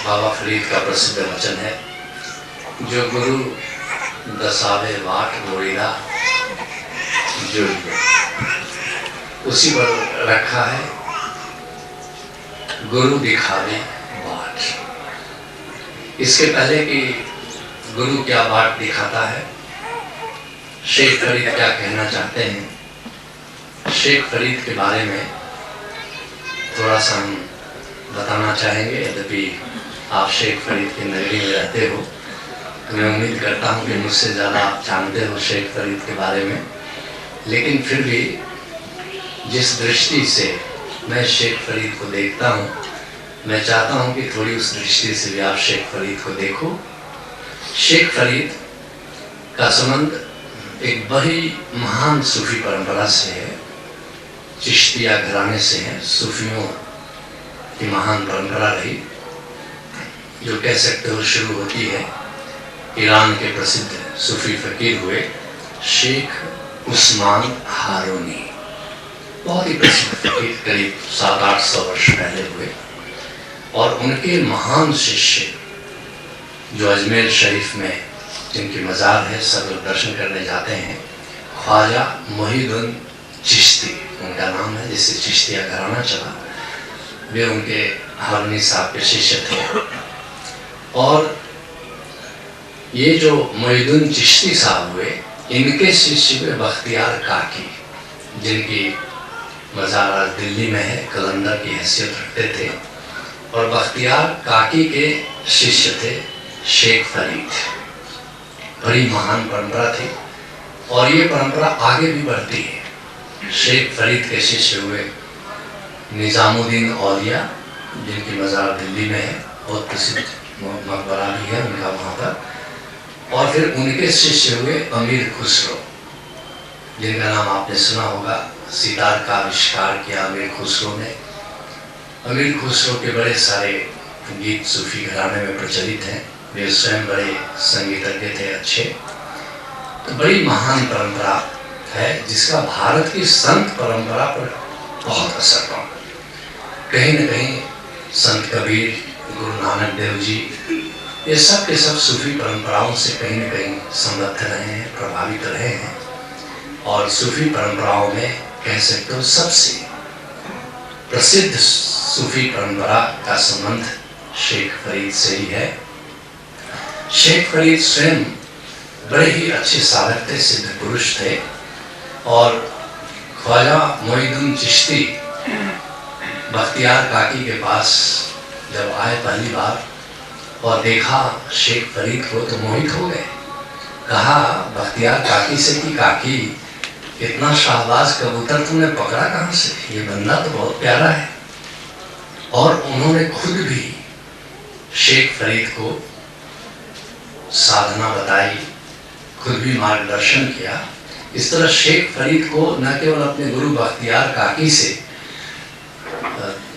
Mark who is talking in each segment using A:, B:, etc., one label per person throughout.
A: बाबा फरीद का प्रसिद्ध वचन है, जो गुरु दसावे वाट मोरीला जुड़ उसी पर रखा है, गुरु दिखावे बाट। इसके पहले कि गुरु क्या बाट दिखाता है, शेख फरीद क्या कहना चाहते हैं, शेख फरीद के बारे में थोड़ा सा हम बताना चाहेंगे। यद्यपि आप शेख फरीद की नगरी में रहते हो तो मैं उम्मीद करता हूँ कि मुझसे ज़्यादा आप जानते हो शेख फरीद के बारे में, लेकिन फिर भी जिस दृष्टि से मैं शेख फरीद को देखता हूँ, मैं चाहता हूँ कि थोड़ी उस दृष्टि से भी आप शेख फरीद को देखो। शेख फरीद का संबंध एक बड़ी महान सूफी परंपरा से है, चिश्तिया घराने से है। सूफियों की महान परंपरा रही, जो कह सकते हो शुरू होती है ईरान के प्रसिद्ध सूफी फकीर हुए शेख उस्मान हारूनी। बहुत ही प्रसिद्ध फकीर, करीब 700-800 वर्ष पहले हुए। और उनके महान शिष्य जो अजमेर शरीफ में जिनकी मज़ार है, सब लोग दर्शन करने जाते हैं, ख्वाजा मोहिउद्दीन चिश्ती उनका नाम है, जिससे चिश्तिया घराना चला। वे उनके हारूनी साहब के शिष्य थे। और ये जो मोहिउद्दीन चिश्ती साहब हुए, इनके शिष्य हुए बख्तियार काकी, जिनकी मज़ार दिल्ली में है, कलंदर की हैसियत रखते थे। और बख्तियार काकी के शिष्य थे शेख फरीद। बड़ी महान परंपरा थी और ये परंपरा आगे भी बढ़ती है। शेख फरीद के शिष्य हुए निज़ामुद्दीन औलिया, जिनकी मज़ार दिल्ली में है, बहुत प्रसिद्ध मकबरा भी है उनका वहाँ पर। और फिर उनके शिष्य हुए अमीर खुसरो, जिनका नाम आपने सुना होगा, सितार का आविष्कार किया अमीर खुसरो ने। अमीर खुसरो के बड़े सारे गीत सूफी घराने में प्रचलित हैं। वे स्वयं बड़े संगीतज्ञ थे, अच्छे। तो बड़ी महान परंपरा है, जिसका भारत की संत परंपरा पर बहुत असर पड़ा। कहीं न कहीं संत कबीर, गुरु नानक देव जी, ये सब के सब सूफी परंपराओं से कहीं न कहीं समृद्ध रहे हैं, प्रभावित रहे हैं। और सूफी परंपराओं में कह सकते हो सबसे प्रसिद्ध सूफी परंपरा का संबंध शेख फरीद से ही है। शेख फरीद स्वयं बड़े ही अच्छे साधक थे, सिद्ध पुरुष थे। और ख्वाजा मोहिउद्दीन चिश्ती बख्तियार काकी के पास जब आए पहली बार और देखा शेख फरीद को तो मोहित हो गए। कहा बख्तियार काकी से कि काकी, इतना शाहबाज कबूतर तुमने पकड़ा कहाँ से? ये बंदा तो बहुत प्यारा है। और उन्होंने खुद भी शेख फरीद को साधना बताई, खुद भी मार्गदर्शन किया। इस तरह शेख फरीद को न केवल अपने गुरु बख्तियार काकी से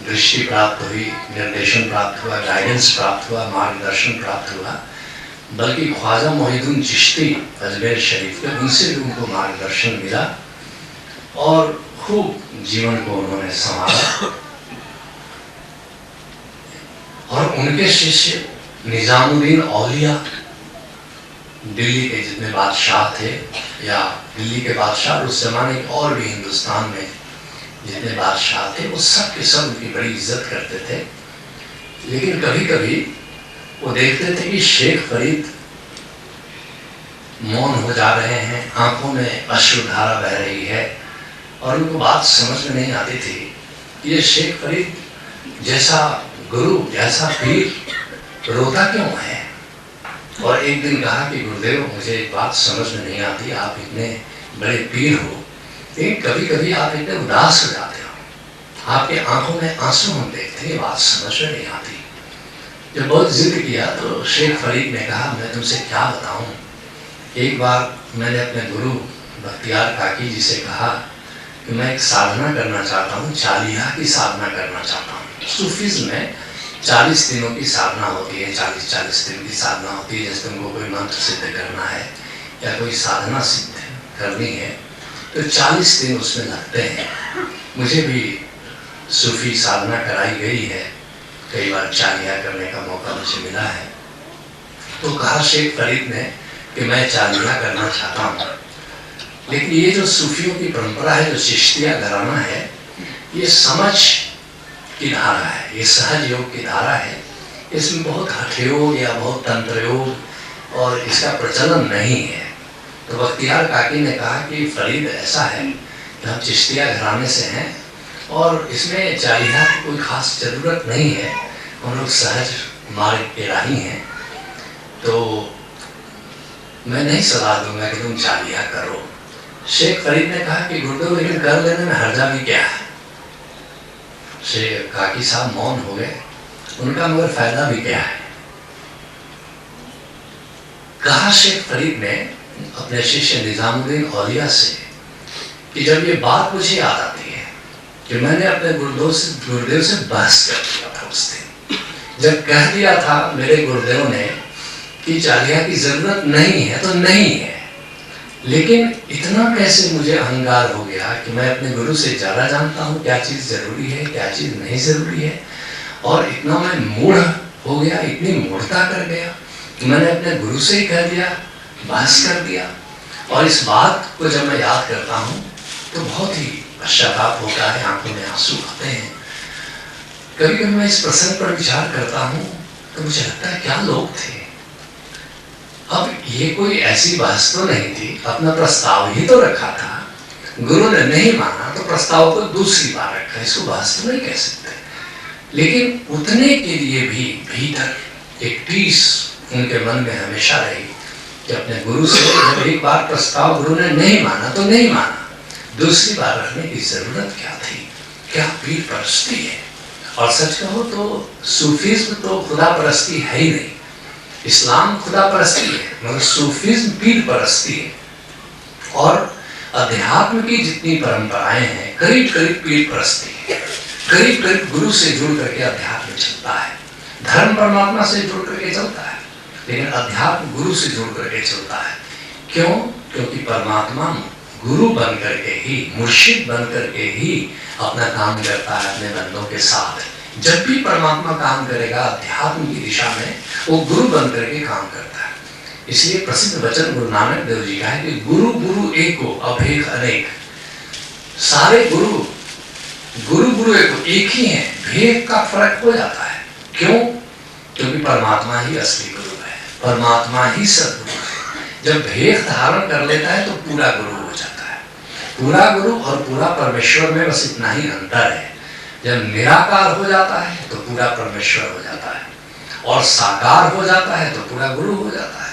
A: दृष्टि प्राप्त हुई, निर्देशन प्राप्त हुआ, गाइडेंस प्राप्त हुआ, मार्गदर्शन प्राप्त हुआ, बल्कि ख्वाजा मोहिउद्दीन चिश्ती अजमेर शरीफ के, उनसे भी उनको मार्गदर्शन मिला। और खूब जीवन को उन्होंने संभाला। और उनके शिष्य निज़ामुद्दीन औलिया, दिल्ली के जितने बादशाह थे, या दिल्ली के बादशाह, उस जमाने के और भी हिंदुस्तान में जितने बादशाह थे, वो सब के सब उनकी बड़ी इज्जत करते थे। लेकिन कभी कभी वो देखते थे कि शेख फरीद मौन हो जा रहे हैं, आंखों में अश्रुधारा बह रही है, और उनको बात समझ में नहीं आती थी ये शेख फरीद जैसा गुरु, जैसा पीर रोता क्यों है। और एक दिन कहा कि गुरुदेव, मुझे एक बात समझ में नहीं आती, आप इतने बड़े पीर हो, लेकिन कभी कभी आप इतने उदास हो जाते हो, आपके आंखों में आंसू हम देखते हैं, बात समझ में नहीं आती। जब बहुत जिद किया तो शेख फरीद ने कहा, मैं तुमसे क्या बताऊं। एक बार मैंने अपने गुरु बख्तियार काकी जी से कहा कि मैं एक साधना करना चाहता हूँ, चालीहा की साधना करना चाहता हूँ। सूफीज़्म में 40 दिनों की साधना होती है, 40-40 दिन की साधना होती है। जैसे तुमको कोई मंत्र सिद्ध करना है या कोई साधना सिद्ध करनी है तो 40 दिन उसमें लगते हैं। मुझे भी सूफी साधना कराई गई है, कई बार चालिया करने का मौका मुझे मिला है। तो कहा शेख फरीद ने कि मैं चालिया करना चाहता हूँ, लेकिन ये जो सूफियों की परंपरा है, जो चिश्तिया घराना है, ये समझ की धारा है, ये सहज योग की धारा है। इसमें बहुत हठयोग या बहुत तंत्रयोग और इसका प्रचलन नहीं है। तो बख्तियार काकी ने कहा कि फरीद ऐसा है कि हम चिश्तिया घराने से हैं और इसमें चालिया की कोई खास ज़रूरत नहीं है, हम लोग सहज मार्ग के राही हैं, तो मैं नहीं सलाह दूंगा कि तुम चालिया करो। शेख फरीद ने कहा कि गुरुदेव लेकिन कर लेने में हर्जा भी क्या है। शेख काकी साहब मौन हो गए, उनका मगर फायदा भी क्या है। कहा शेख फरीद ने अपने शिष्य निजामुद्दीन औलिया से कि जब ये बात मुझे याद आती है कि मैंने अपने गुरुदेव से बहस कर दिया था उस दिन, जब कह दिया था मेरे गुरुदेव ने कि चालिया की जरूरत नहीं है तो नहीं है, लेकिन इतना कैसे मुझे अहंकार हो गया कि मैं अपने गुरु से ज़्यादा जानता हूँ क्या चीज़ ज़रूरी है क्या चीज़ नहीं ज़रूरी है, और इतना मैं मूढ़ हो गया, इतनी मूढ़ता कर गया कि मैंने अपने गुरु से ही कह दिया, बहस कर दिया। और इस बात को जब मैं याद करता हूँ तो बहुत ही पश्चाताप होता है, आंखों में आंसू आते हैं। कभी कभी मैं इस प्रसंग पर विचार करता हूँ तो मुझे लगता है क्या लोग थे। अब ये कोई ऐसी बहस तो नहीं थी, अपना प्रस्ताव ही तो रखा था, गुरु ने नहीं माना तो प्रस्ताव को दूसरी बार रखा, इसको बहस तो नहीं कह सकते। लेकिन उतने के लिए भी भीतर एक टीस उनके मन में हमेशा रही कि अपने गुरु से जब एक बार प्रस्ताव गुरु ने नहीं माना तो नहीं माना, दूसरी बार रखने की जरूरत क्या थी, क्या पीर परस्ती है। और सच कहो तो सूफीज्म तो खुदा परस्ती है ही नहीं, इस्लाम खुदा परस्ती है मगर सूफीज्म पीर परस्ती है। और अध्यात्म की जितनी परंपराएं हैं करीब करीब पीर परस्ती है, करीब करीब गुरु से जुड़ करके अध्यात्म चलता है, धर्म परमात्मा से जुड़ करके चलता है, लेकिन अध्यात्म गुरु से जुड़ करके चलता है। क्यों? क्योंकि परमात्मा गुरु बन करके ही, मुर्शिद बन करके ही अपना काम करता है अपने बंदों के साथ। जब भी परमात्मा काम करेगा अध्यात्म की दिशा में, वो गुरु बन करके काम करता है। इसलिए प्रसिद्ध वचन गुरु नानक देव जी का है कि गुरु गुरु एको अभेद अनेक। सारे गुरु गुरु गुरु एक ही हैं, भेद का फर्क हो जाता है। क्यों? क्योंकि परमात्मा ही असली गुरु है, परमात्मा ही सदगुरु है। जब भेद धारण कर लेता है तो पूरा गुरु हो जाता है। पूरा गुरु और पूरा परमेश्वर में बस इतना ही अंतर है। जब निराकार हो जाता है तो पूरा परमेश्वर हो जाता है, और साकार हो जाता है तो पूरा गुरु हो जाता है।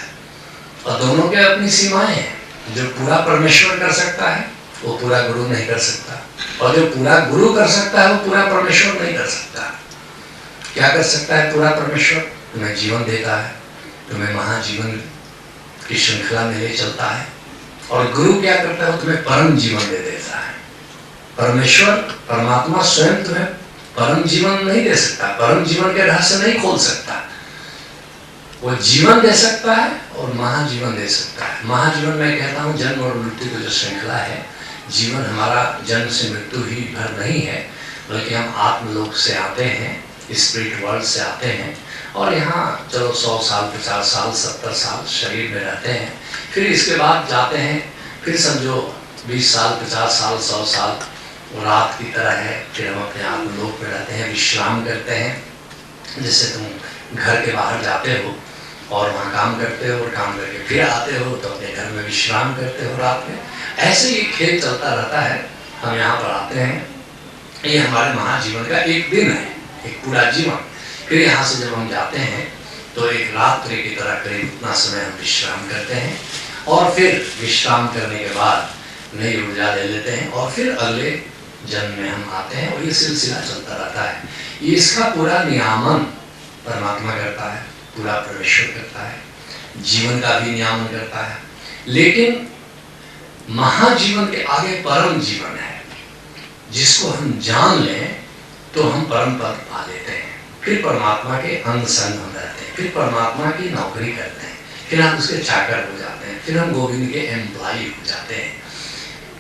A: और दोनों के अपनी सीमाएं हैं। जो पूरा परमेश्वर कर सकता है वो पूरा गुरु नहीं कर सकता, और जो पूरा गुरु कर सकता है वो पूरा परमेश्वर नहीं कर सकता। क्या कर सकता है पूरा परमेश्वर? तुम्हें जीवन देता है, तुम्हें महाजीवन की श्रृंखला में ले चलता है। और गुरु क्या करता है? वो तुम्हें परम जीवन दे देता है। परमेश्वर परमात्मा स्वयं तुम्हें परम जीवन नहीं दे सकता, परम जीवन के रहस्य नहीं खोल सकता। वो जीवन दे सकता है और महाजीवन दे सकता है। महाजीवन मैं कहता हूँ जन्म और मृत्यु की जो श्रृंखला है, जीवन हमारा जन्म से मृत्यु ही भर नहीं है, बल्कि हम आत्मलोक से आते हैं, स्पिरिट वर्ल्ड से आते हैं, और यहाँ चलो 100 साल 50 साल 70 साल शरीर में रहते हैं, फिर इसके बाद जाते हैं, फिर समझो 20 साल 50 साल 100 साल वो रात की तरह है, फिर हम अपने आत्मलोक में रहते हैं, विश्राम करते हैं। जैसे तुम घर के बाहर जाते हो और वहाँ काम करते हो, और काम करके फिर आते हो तो अपने घर में विश्राम करते हो रात में। ऐसे ही खेल चलता रहता है। हम यहाँ पर आते हैं, ये हमारे महाजीवन का एक दिन है, एक पूरा जीवन। फिर यहाँ से जब हम जाते हैं तो एक रात्रि की तरह करीब उतना समय हम विश्राम करते हैं, और फिर विश्राम करने के बाद नई ऊर्जा ले लेते हैं, और फिर अगले जन्म में हम आते हैं, और ये सिलसिला चलता रहता है। ये इसका पूरा नियामन परमात्मा करता है, पूरा परमेश्वर करता है, जीवन का भी नियामन करता है। लेकिन महाजीवन के आगे परम जीवन है, जिसको हम जान लें तो हम परम पद पा लेते हैं। फिर परमात्मा के अंग संग हम रहते हैं, फिर परमात्मा की नौकरी करते हैं, फिर हम उसके चाकर हो जाते हैं, फिर हम गोविंद के एम्प्लॉय हो जाते हैं।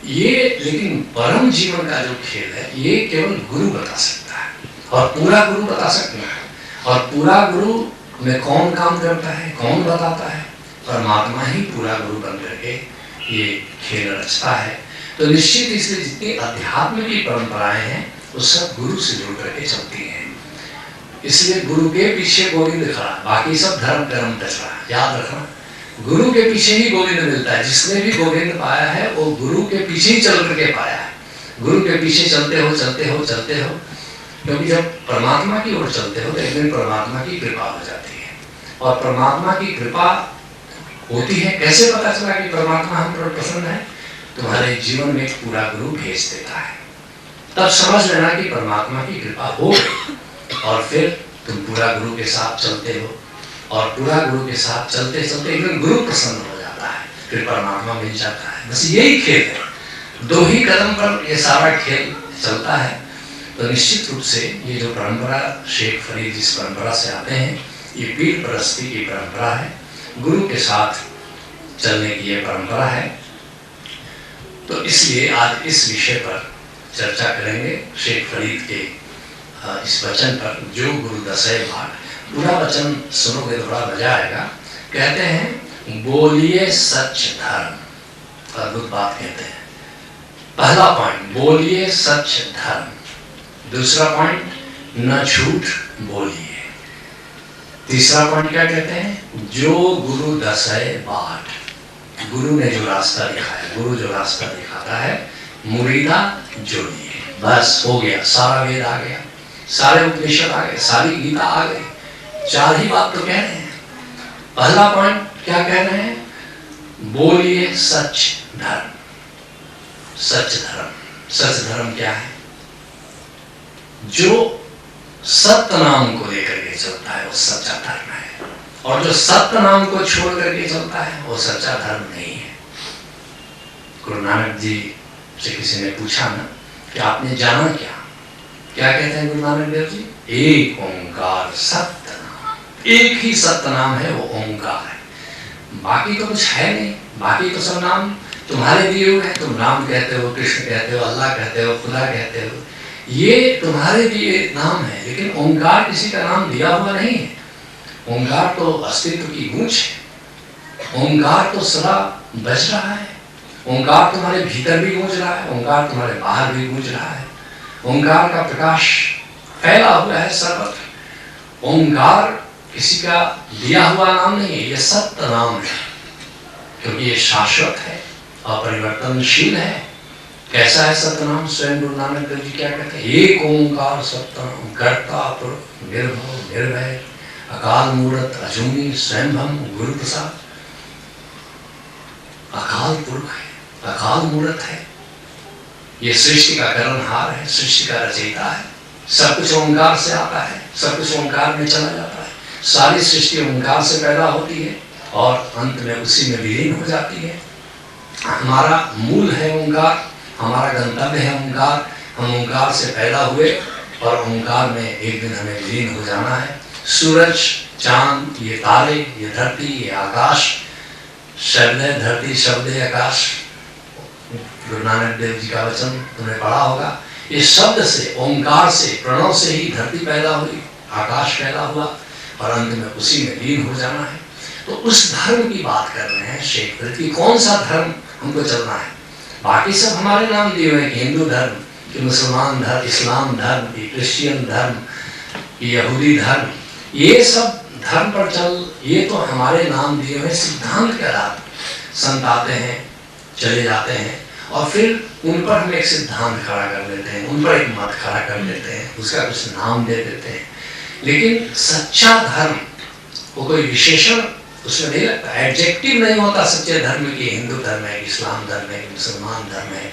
A: ये लेकिन परम जीवन का जो खेल है ये केवल गुरु बता सकता है, और पूरा गुरु बता सकता है। और पूरा गुरु में कौन काम करता है, कौन बताता है? परमात्मा ही पूरा गुरु बन करके ये खेल रचता है। तो निश्चित इसलिए जितनी अध्यात्म की परंपराएं हैं वो सब गुरु से जुड़ करके चलती हैं। इसलिए गुरु के पीछे गोविंद खड़ा, बाकी सब धर्म कर्म दशा। याद रखना, गुरु के पीछे ही गोविंद मिलता है। जिसने भी गोविंद पाया है वो गुरु के पीछे ही चल करके पाया है। गुरु के पीछे चलते हो चलते हो चलते हो, क्योंकि जब परमात्मा की ओर चलते हो तो एक दिन परमात्मा की कृपा हो जाती है। और परमात्मा की कृपा होती है, कैसे पता चला कि परमात्मा हम पर प्रसन्न है? तुम्हारे जीवन में एक पूरा गुरु भेज देता है, तब समझ लेना कि परमात्मा की कृपा हो गई। और फिर तुम पूरा गुरु के साथ चलते हो, और पूरा गुरु के साथ चलते चलते एक दिन गुरु प्रसन्न हो जाता है, फिर परमात्मा मिल जाता है। बस यही खेल है, दो ही कदम पर ये सारा खेल चलता है। तो निश्चित रूप से ये जो परंपरा, शेख फरीद जिस परंपरा से आते हैं, ये पीर परस्ती की परंपरा है, गुरु के साथ चलने की ये परंपरा है। तो इसलिए आज इस विषय पर चर्चा करेंगे, शेख फरीद के इस वचन पर, जो गुरु दसै बाट। पूरा वचन सुनोगे तो बड़ा मजा आएगा। कहते हैं बोलिए सच धर्म, अद्भुत बात कहते हैं। पहला पॉइंट बोलिए सच धर्म, दूसरा पॉइंट न झूठ बोलिए, तीसरा पॉइंट क्या कहते हैं? जो गुरु दसै बाट, गुरु ने जो रास्ता दिखाया, गुरु जो रास्ता दिखाता है, मुरीदा जो लिए। बस हो गया, सारा वेद आ गया, सारे उपनिषद आ गए, सारी गीता आ गई। चार ही बात तो कह रहे हैं। पहला पॉइंट क्या कह रहे हैं? बोलिए सच धर्म। सच धर्म, सच धर्म क्या है? जो सत्य नाम को लेकर के चलता है वो सच्चा धर्म है, और जो सत्य नाम को छोड़ करके चलता है वो सच्चा धर्म नहीं है। गुरु नानक जी से किसी ने पूछा ना कि आपने जाना क्या? क्या कहते हैं गुरु नानक देव जी? एक ओंकार सत्य नाम, एक ही सत्य नाम है, वो ओंकार है। बाकी तो कुछ है नहीं, बाकी तो सब नाम तुम्हारे दिए हुए हैं। तुम राम कहते हो, कृष्ण कहते हो, अल्लाह कहते हो, खुदा कहते हो, ये तुम्हारे दिए नाम है। लेकिन ओंकार किसी का नाम दिया हुआ नहीं है। ओंकार तो अस्तित्व की गूंज है। ओंकार तो सदा बज रहा है। ओंकार तुम्हारे भीतर भी गूंज रहा है, ओंकार तुम्हारे बाहर भी गूंज रहा है। ओंकार का प्रकाश फैला हुआ है सर्वत्र। ओंकार किसी का दिया हुआ नाम नहीं है, ये सत्य नाम है, क्योंकि ये शाश्वत है, अपरिवर्तनशील है। कैसा है सत्य नाम? स्वयं गुरु नानक देव जी क्या कहते हैं? एक ओंकार सत्य नाम, कर्ता पुरुष निर्भव निर्भय, अकाल मूर्त अजूनी स्वयंभम गुरु प्रसाद। अकाल पुरुष है, अकाल मूर्त है, ये सृष्टि का कर्महार है, सृष्टि का रचयिता है। सब कुछ ओंकार से आता है, सब कुछ ओंकार में चला जाता है। सारी सृष्टि ओंकार से पैदा होती है और अंत में उसी में विलीन हो जाती है। हमारा मूल है ओंकार, हमारा गंतव्य है ओंकार। हम ओंकार से पैदा हुए और ओंकार में एक दिन हमें विलीन हो जाना है। सूरज, चांद, ये तारे, ये धरती, ये आकाश, शब्द धरती, शब्द आकाश, गुरु नानक देव जी का वचन तुमने पढ़ा होगा। इस शब्द से, ओंकार से, प्रणव से ही धरती पैदा हुई, आकाश पैदा हुआ और अंत में उसी में लीन हो जाना है। तो उस धर्म की बात कर रहे हैं शेख फरीद की। कौन सा धर्म हमको चलना है? बाकी सब हमारे नाम दिए हुए हैं, हिंदू धर्म, कि मुसलमान धर्म, इस्लाम धर्म, कि क्रिश्चियन धर्म, कि यहूदी धर्म, ये सब धर्म पर चल, ये तो हमारे नाम दिए हुए सिद्धांत के आधार संत आते हैं, चले जाते हैं और फिर उन पर हम एक सिद्धांत खड़ा कर देते हैं, उन पर एक मत खड़ा कर देते हैं, उसका कुछ नाम दे देते हैं। लेकिन सच्चा धर्म वो कोई विशेषण उसमें नहीं लगता, एडजेक्टिव नहीं होता सच्चे धर्म की। हिंदू धर्म है, इस्लाम धर्म है, मुसलमान धर्म है,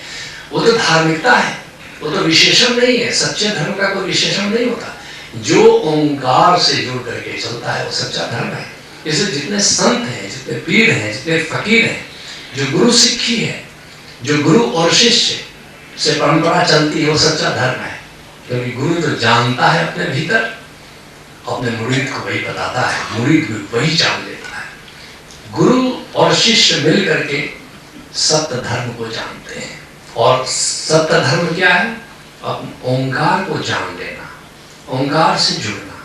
A: वो तो धार्मिकता है, वो तो विशेषण नहीं है। सच्चे धर्म का कोई विशेषण नहीं होता। जो ओंकार से जुड़ करके चलता है वो सच्चा धर्म है। इसलिए जितने संत हैं, जितने पीर हैं, जितने फकीर हैं, जो गुरु सिक्खी है, जो गुरु और शिष्य से परंपरा चलती है, वो सच्चा धर्म है। क्योंकि गुरु जो जानता है अपने भीतर, अपने मुरीद को वही बताता है, मुरीद भी वही जान लेता है। गुरु और शिष्य मिल करके सत्य धर्म को जानते हैं। और सत्य धर्म क्या है? ओंकार को जान लेना, ओंकार से जुड़ना,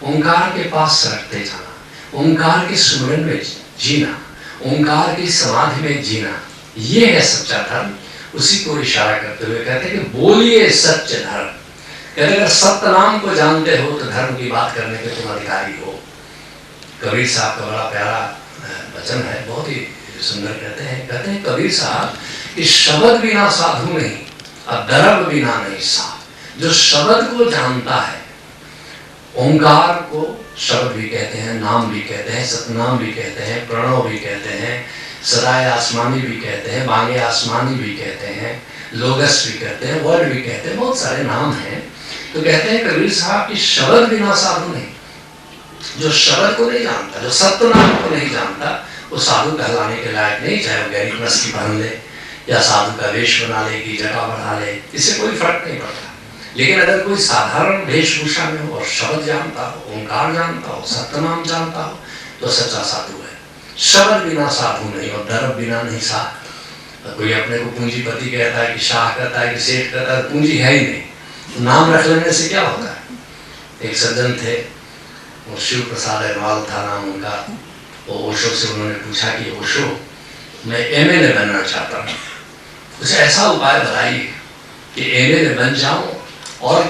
A: ओंकार के पास सरकते जाना, ओंकार के स्मरण में जीना, ओंकार की समाधि में जीना, ये है सच्चा धर्म। उसी को इशारा करते हुए कहते हैं कि बोलिए सच्चे धर्म। कहते अगर सत्य नाम को जानते हो तो धर्म की बात करने के तुम अधिकारी हो। कबीर साहब का बड़ा प्यारा वचन है, बहुत ही सुंदर कहते हैं कबीर साहब कि शब्द बिना साधु नहीं और दरब बिना नहीं साध। जो शब्द को जानता है, ओंकार को शब्द भी कहते हैं, नाम भी कहते हैं, सतनाम भी कहते हैं, प्रणव भी कहते हैं, सदाए आसमानी भी कहते हैं, बांगे आसमानी भी कहते हैं, लोगस भी कहते हैं, वर्ड भी कहते हैं, बहुत सारे नाम हैं। तो कहते हैं कबीर साहब कि शब्द बिना साधु नहीं। जो शब्द को नहीं जानता, जो सत्य नाम को नहीं जानता, वो साधु कहलाने के लायक नहीं, चाहे वो गहरी मस्ती पहन ले या साधु का वेश बना ले कि जटा बढ़ा ले, इससे कोई फर्क नहीं पड़ता। लेकिन अगर कोई साधारण वेशभूषा में हो और शब्द जानता हो, ओंकार जानता हो, सत्यनाम जानता हो, तो सच्चा साधु है। शब्द बिना साधु नहीं और दरब बिना नहीं साधु। कोई अपने को पूंजीपति कहता है कि शाह कहता है कि सेठ कहता है, पूंजी है ही नहीं, तो नाम रख लेने से क्या होता है। एक सज्जन थे, वो शिव प्रसाद अग्रवाल था नाम उनका। वो ओशो से उन्होंने पूछा कि ओशो मैं एमएलए बनना चाहता हूँ, कुछ ऐसा उपाय बताइए कि एमएलए बन जाऊं और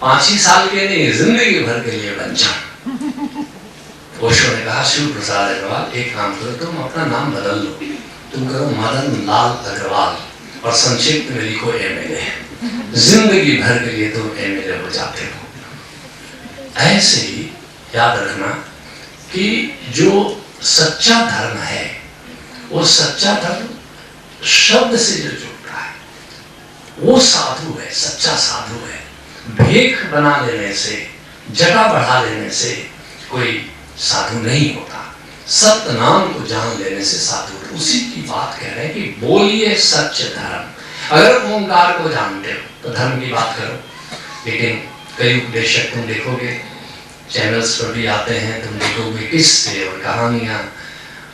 A: 5 ही साल के नहीं जिंदगी भर के लिए बन जाऊं। ओशो ने कहा शिव प्रसाद अग्रवाल एक काम करो, तुम अपना नाम बदल लो, तुम करो मदन लाल अग्रवाल और संक्षिप्त में लिखो एमएलए। जिंदगी भर के लिए तुम एमएलए हो जाते हो। ऐसे ही याद रखना कि जो सच्चा धर्म है, वो सच्चा धर्म शब्द से जो जुड़ता है वो साधु है, सच्चा साधु है। भेख बना लेने से, जटा बढ़ा लेने से कोई साधु नहीं होता। सत्य नाम को जान लेने से साधु। उसी की बात कह रहे हैं कि बोलिए सच्च धर्म। अगर ओंकार को जानते हो तो धर्म की बात करो। लेकिन कई उपदेशक तुम देखोगे चैनल्स पर भी आते हैं, तुम देखोगे किस्से और कहानियाँ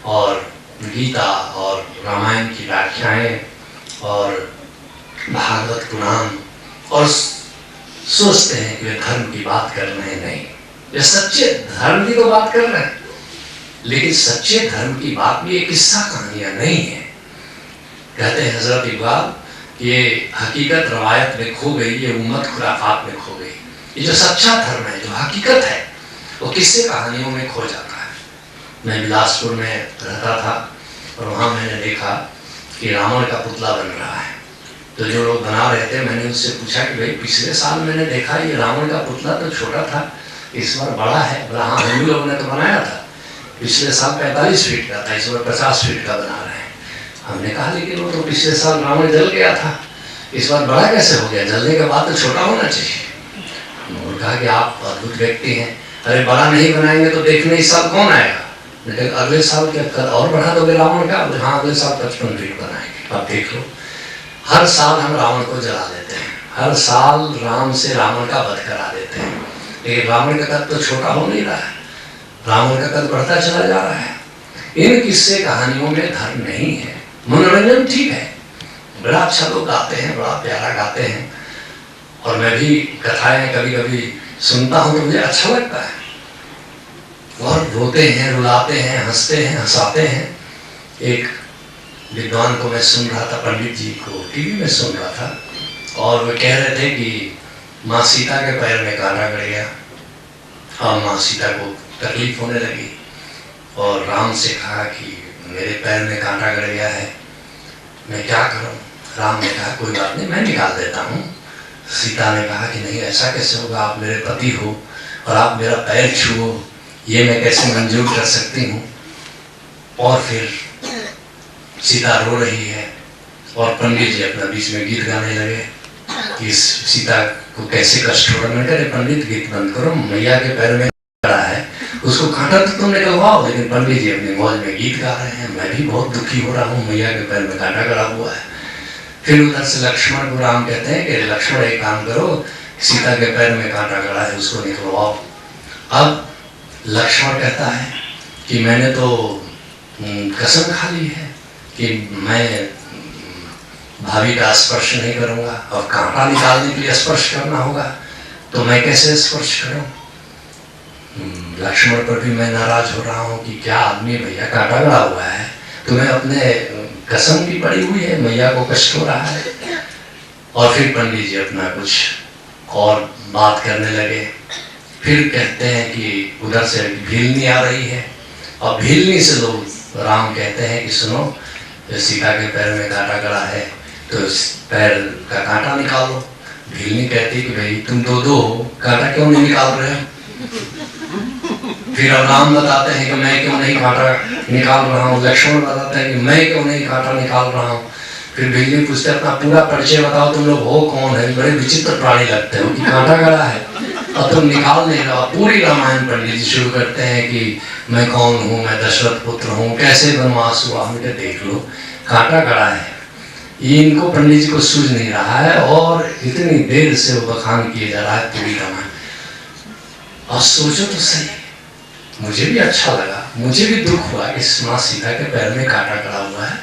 A: और गीता और रामायण की व्याख्याएं और भागवत पुराण, और सोचते हैं कि वे धर्म की बात कर रहे हैं। नहीं, वे सच्चे धर्म की तो बात कर रहे हैं, लेकिन सच्चे धर्म की बात भी ये किस्सा कहानियां नहीं है। कहते हैं हजरत इकबाल, ये हकीकत रवायत में खो गई, ये उम्मत खुराफात में खो गई। ये जो सच्चा धर्म है, जो हकीकत है, वो किस्से कहानियों में खो जाता है। मैं बिलासपुर में रहता था और वहाँ मैंने देखा कि रावण का पुतला बन रहा है। तो जो लोग बना रहे थे, मैंने उससे पूछा कि भाई पिछले साल मैंने देखा ये रावण का पुतला तो छोटा था, इस बार बड़ा है। बोला हाँ, हिंदू लोगों ने तो बनाया था, पिछले साल 45 फीट का था, इस बार 50 फीट का बना रहे हैं। हमने कहा लेकिन वो तो पिछले साल रावण जल गया था, इस बार बड़ा कैसे हो गया? जलने के बाद तो छोटा होना चाहिए। उन्होंने कहा कि आप अद्भुत व्यक्ति हैं, अरे बड़ा नहीं बनाएंगे तो देखने इस साल कौन आएगा? लेकिन अगले साल क्या और बढ़ा दोगे रावण का? हाँ, अगले साल 55 फीट बनाएंगे। आप देख लो, हर साल हम रावण को जला देते हैं, हर साल राम से रावण का वध करा देते हैं, लेकिन रावण का कद तो छोटा हो नहीं रहा है, रावण का कद बढ़ता चला जा रहा है। इन किस्से कहानियों में धर्म नहीं है। मनोरंजन ठीक है, बड़ा अच्छा लोग गाते हैं, बड़ा प्यारा गाते हैं, और मैं भी कथाएं कभी कभी सुनता हूँ तो मुझे अच्छा लगता है। और रोते हैं, रुलाते हैं, हंसते हैं, हंसाते हैं। एक विद्वान को मैं सुन रहा था, पंडित जी को टीवी में सुन रहा था, और वे कह रहे थे कि माँ सीता के पैर में कांटा गड़ गया और माँ सीता को तकलीफ होने लगी, और राम से कहा कि मेरे पैर में कांटा गड़ गया है, मैं क्या करूं? राम ने कहा कोई बात नहीं, मैं निकाल देता हूं। सीता ने कहा कि नहीं, ऐसा कैसे होगा? आप मेरे पति हो और आप मेरा पैर छुओ, ये मैं कैसे मंजूर कर सकती हूँ? और फिर सीता रो रही है और पंडित जी अपना बीच में गीत गाने लगे कि इस सीता को कैसे कष्ट हो रहा। मैं कह रहे पंडित गीत बंद करो, मैया के पैर में गड़ा है, उसको कांटा तो तुम निकलवाओ। लेकिन पंडित जी अपनी मौज में गीत गा रहे हैं, मैं भी बहुत दुखी हो रहा हूँ, मैया के पैर में कांटा गड़ा हुआ है। फिर उधर से लक्ष्मण को राम कहते हैं कि लक्ष्मण एक काम करो, सीता के पैर में कांटा गड़ा है, उसको निकलवाओ। अब लक्ष्मण कहता है कि मैंने तो कसम खा ली है कि मैं भाभी का स्पर्श नहीं करूंगा, और कांटा निकालने के लिए स्पर्श करना होगा, तो मैं कैसे स्पर्श करूं? लक्ष्मण पर भी मैं नाराज हो रहा हूँ कि क्या आदमी भैया, कांटा गड़ा हुआ है, तुम्हें अपने कसम की पड़ी हुई है, मैया को कष्ट हो रहा है। और फिर पंडित जी अपना कुछ और बात करने लगे। फिर कहते हैं कि उधर से भीलनी आ रही है, और भीलनी से लोग राम कहते हैं कि सुनो, सीता के पैर में कांटा गड़ा है तो पैर का कांटा निकालो। भीलनी कहती कि भाई तुम दो हो, कांटा क्यों नहीं निकाल रहे हो? फिर अब राम बताते हैं कि मैं क्यों नहीं कांटा निकाल रहा हूँ। लक्ष्मण बताते हैं कि मैं क्यों नहीं कांटा निकाल रहा हूँ। फिर भीलनी पूछते अपना पूरा परिचय बताओ, तुम लोग हो कौन है, बड़े विचित्र प्राणी लगते हो कि कांटा गड़ा है और तुम निकाल नहीं रहो। पूरी रामायण पंडित जी शुरू करते हैं कि मैं कौन हूँ, मैं दशरथ पुत्र हूँ, कैसे वनवास हुआ। हमने देख लो कांटा गड़ा है, ये इनको पंडित जी को सूझ नहीं रहा है और इतनी देर से वो बखान किए जा रहा है पूरी रामायण। और सोचो तो सही, मुझे भी अच्छा लगा, मुझे भी दुख हुआ कि माँ सीता के पैर में कांटा गड़ा हुआ है,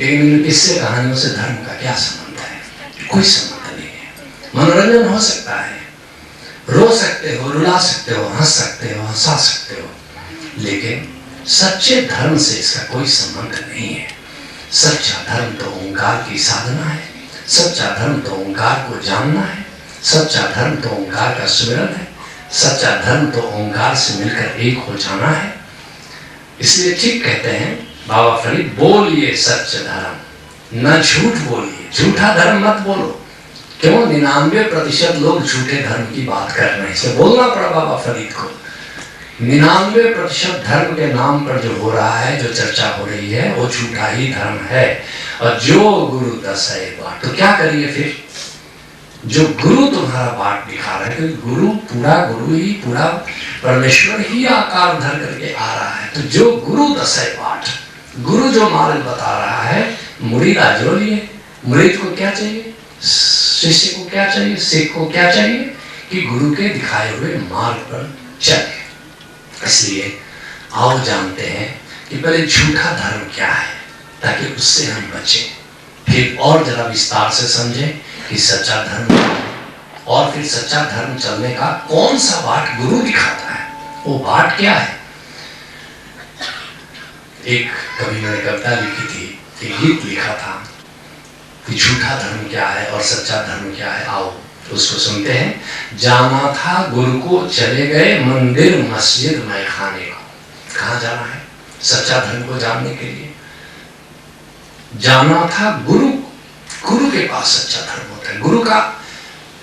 A: लेकिन इन किस्से कहानियों से धर्म का क्या संबंध है? कोई संबंध नहीं है। मनोरंजन हो सकता है, रो सकते हो, रुला सकते हो, हंस सकते हो, हंसा सकते हो, लेकिन सच्चे धर्म से इसका कोई संबंध नहीं है। सच्चा धर्म तो ओंकार की साधना है, सच्चा धर्म तो ओंकार को जानना है, सच्चा धर्म तो ओंकार का सुमिरन है, सच्चा धर्म तो ओंकार से मिलकर एक हो जाना है। इसलिए ठीक कहते हैं बाबा फरीद, बोलिए सच धर्म, न झूठ बोलिए, झूठा धर्म मत बोलो। क्यों? 99% लोग झूठे धर्म की बात कर रहे हैं, इसे बोलना पड़ा बाबा फरीद को। 99% धर्म के नाम पर जो हो रहा है, जो चर्चा हो रही है, वो झूठा ही धर्म है। और जो गुरु दस है बात, तो क्या करिए फिर? जो गुरु तुम्हारा बाट दिखा रहा है, क्योंकि गुरु ही पूरा परमेश्वर ही आकार धर करके आ रहा है। तो जो गुरु दस है बाट, गुरु जो मार्ग बता रहा है, मुरीद जो लिए, मुरीद को क्या चाहिए, शिष्य को क्या चाहिए, सिख को क्या चाहिए कि गुरु के दिखाए हुए मार्ग पर चले। इसलिए आओ जानते हैं कि पहले झूठा धर्म क्या है, ताकि उससे हम बचें, फिर और जरा विस्तार से समझें कि सच्चा धर्म क्या है, और फिर सच्चा धर्म चलने का कौन सा बाट गुरु दिखाता है, वो बाट क्या है। एक कवि ने कविता लिखी थी, एक गीत लिखा था कि झूठा धर्म क्या है और सच्चा धर्म क्या है। आओ उसको सुनते हैं। जाना था गुरु को चले गए मंदिर मस्जिद मैखाने को। कहाँ जाना है? सच्चा धर्म को जानने के लिए जाना था गुरु के पास सच्चा धर्म होता है, गुरु का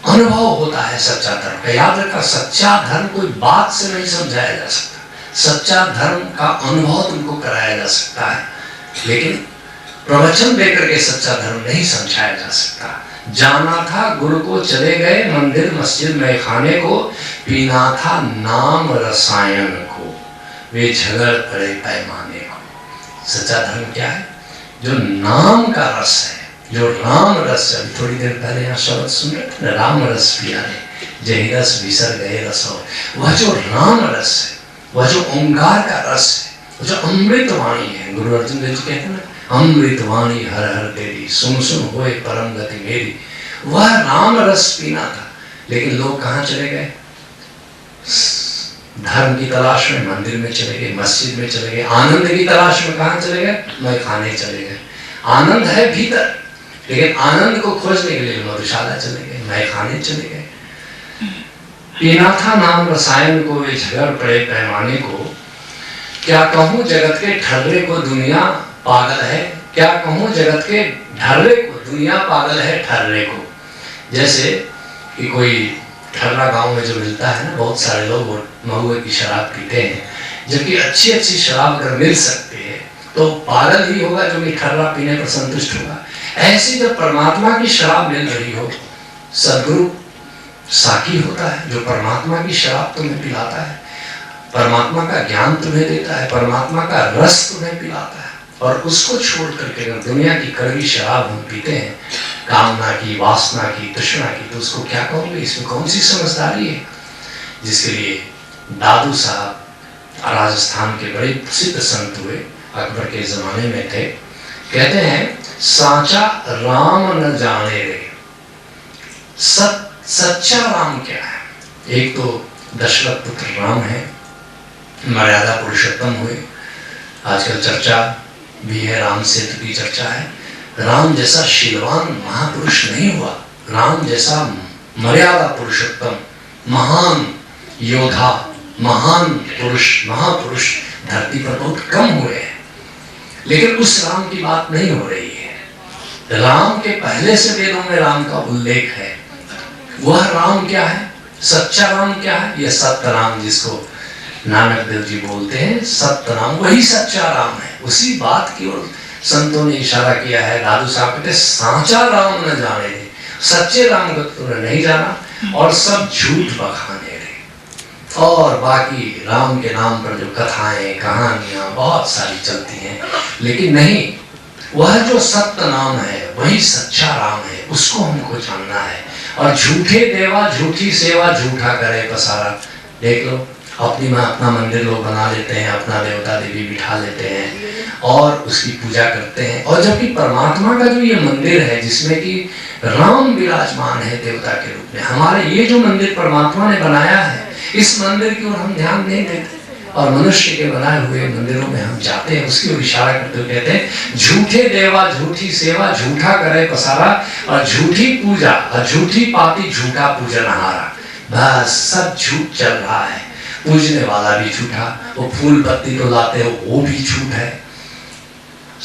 A: अनुभव होता है सच्चा धर्म का। याद रखा, सच्चा धर्म कोई बात से नहीं समझाया जा सकता, सच्चा धर्म का अनुभव तुमको कराया जा सकता है, लेकिन प्रवचन देकर के सच्चा धर्म नहीं समझाया जा सकता। जाना था गुरु को चले गए मंदिर मस्जिद मैखाने को, पीना था नाम रसायन को, वे झगड़ पड़े पैमाने को। सच्चा धर्म क्या है? जो नाम का रस है, जो राम रस है। थोड़ी देर पहले यहाँ शब्द सुन रहे थे, राम रस पिया रे जही रस बिसर गए रसो। वह जो राम रस है, वह जो ओंकार का रस है, वह जो अमृत वाणी है। गुरु अर्जुन देव जी कहते हैं ना, अमृत वाणी हर हर तेरी, सुन सुन होए परम गति मेरी। वह राम रस पीना था, लेकिन लोग कहाँ चले गए? धर्म की तलाश में मंदिर में चले गए, मस्जिद में चले गए। आनंद की तलाश में कहाँ चले गए? मैखाने चले गए। आनंद है भीतर, लेकिन आनंद को खोजने के लिए मधुशाला चले गए, मैखाने चले गए। पीना था नाम रसायन को, वे झगड़ पड़े पैमाने को। क्या कहूँ जगत के ठर्रे को, दुनिया पागल है। क्या कहूँ जगत के ढर्रे को, दुनिया पागल है ठर्रे को। जैसे कि कोई ठर्रा गांव में जो मिलता है ना, बहुत सारे लोग महुए की शराब पीते हैं, जबकि अच्छी अच्छी शराब अगर मिल सकती है तो पागल ही होगा जो कि ठर्रा पीने पर संतुष्ट होगा। ऐसी जब परमात्मा की शराब मिल रही हो, सदगुरु साकी होता है जो परमात्मा की शराब तुम्हें पिलाता है, परमात्मा का ज्ञान तुम्हें देता है, परमात्मा का रस तुम्हें पिलाता है, और उसको छोड़ करके अगर दुनिया की कड़वी शराब हम पीते हैं, कामना की, वासना की, तृष्णा की, तो उसको क्या कहोगे? इसमें कौन सी समझदारी है? जिसके लिए दादू साहब राजस्थान के बड़े प्रसिद्ध संत हुए, अकबर के जमाने में थे। कहते हैं, साचा राम न जाने रे। सच्चा राम क्या है? एक तो दशरथ पुत्र राम है, मर्यादा पुरुषोत्तम हुए। आजकल चर्चा भी है, राम सेतु की चर्चा है। राम जैसा शीलवान महापुरुष नहीं हुआ, राम जैसा मर्यादा पुरुषोत्तम महान योद्धा, महान पुरुष, महापुरुष धरती पर बहुत कम हुए हैं। लेकिन उस राम की बात नहीं हो रही है। राम के पहले से वेदों में राम का उल्लेख है। वह राम क्या है, सच्चा राम क्या है? यह सत्य राम, जिसको नानक देव जी बोलते हैं सत्य राम, वही सच्चा राम है। उसी बात की ओर संतों ने इशारा किया है। दादू साहब कहते सांचा राम न जाने दे, सच्चे राम को तूने नहीं जाना और सब झूठ बखाने रहे। और बाकी राम के नाम पर जो कथाएं कहानियां बहुत सारी चलती हैं, लेकिन नहीं, वह जो सत्य नाम है वही सच्चा राम है, उसको हमको जानना है। और झूठे देवा झूठी सेवा झूठा करे पसारा। देख लो, अपनी माँ अपना मंदिर लोग बना लेते हैं, अपना देवता देवी बिठा लेते हैं और उसकी पूजा करते हैं। और जबकि परमात्मा का जो ये मंदिर है जिसमें कि राम विराजमान है देवता के रूप में, हमारे ये जो मंदिर परमात्मा ने बनाया है, इस मंदिर की ओर हम ध्यान नहीं देते और मनुष्य के बनाए हुए मंदिरों में हम जाते हैं, उसकी ओर इशारा करते हुए कहते हैं झूठे देवा झूठी सेवा झूठा करे पसारा, और झूठी पूजा और झूठी पाती झूठा पूजनहारा। बस सब झूठ चल रहा है। पूजने वाला भी झूठा, वो फूल पत्ती तो लाते हो वो भी झूठ है।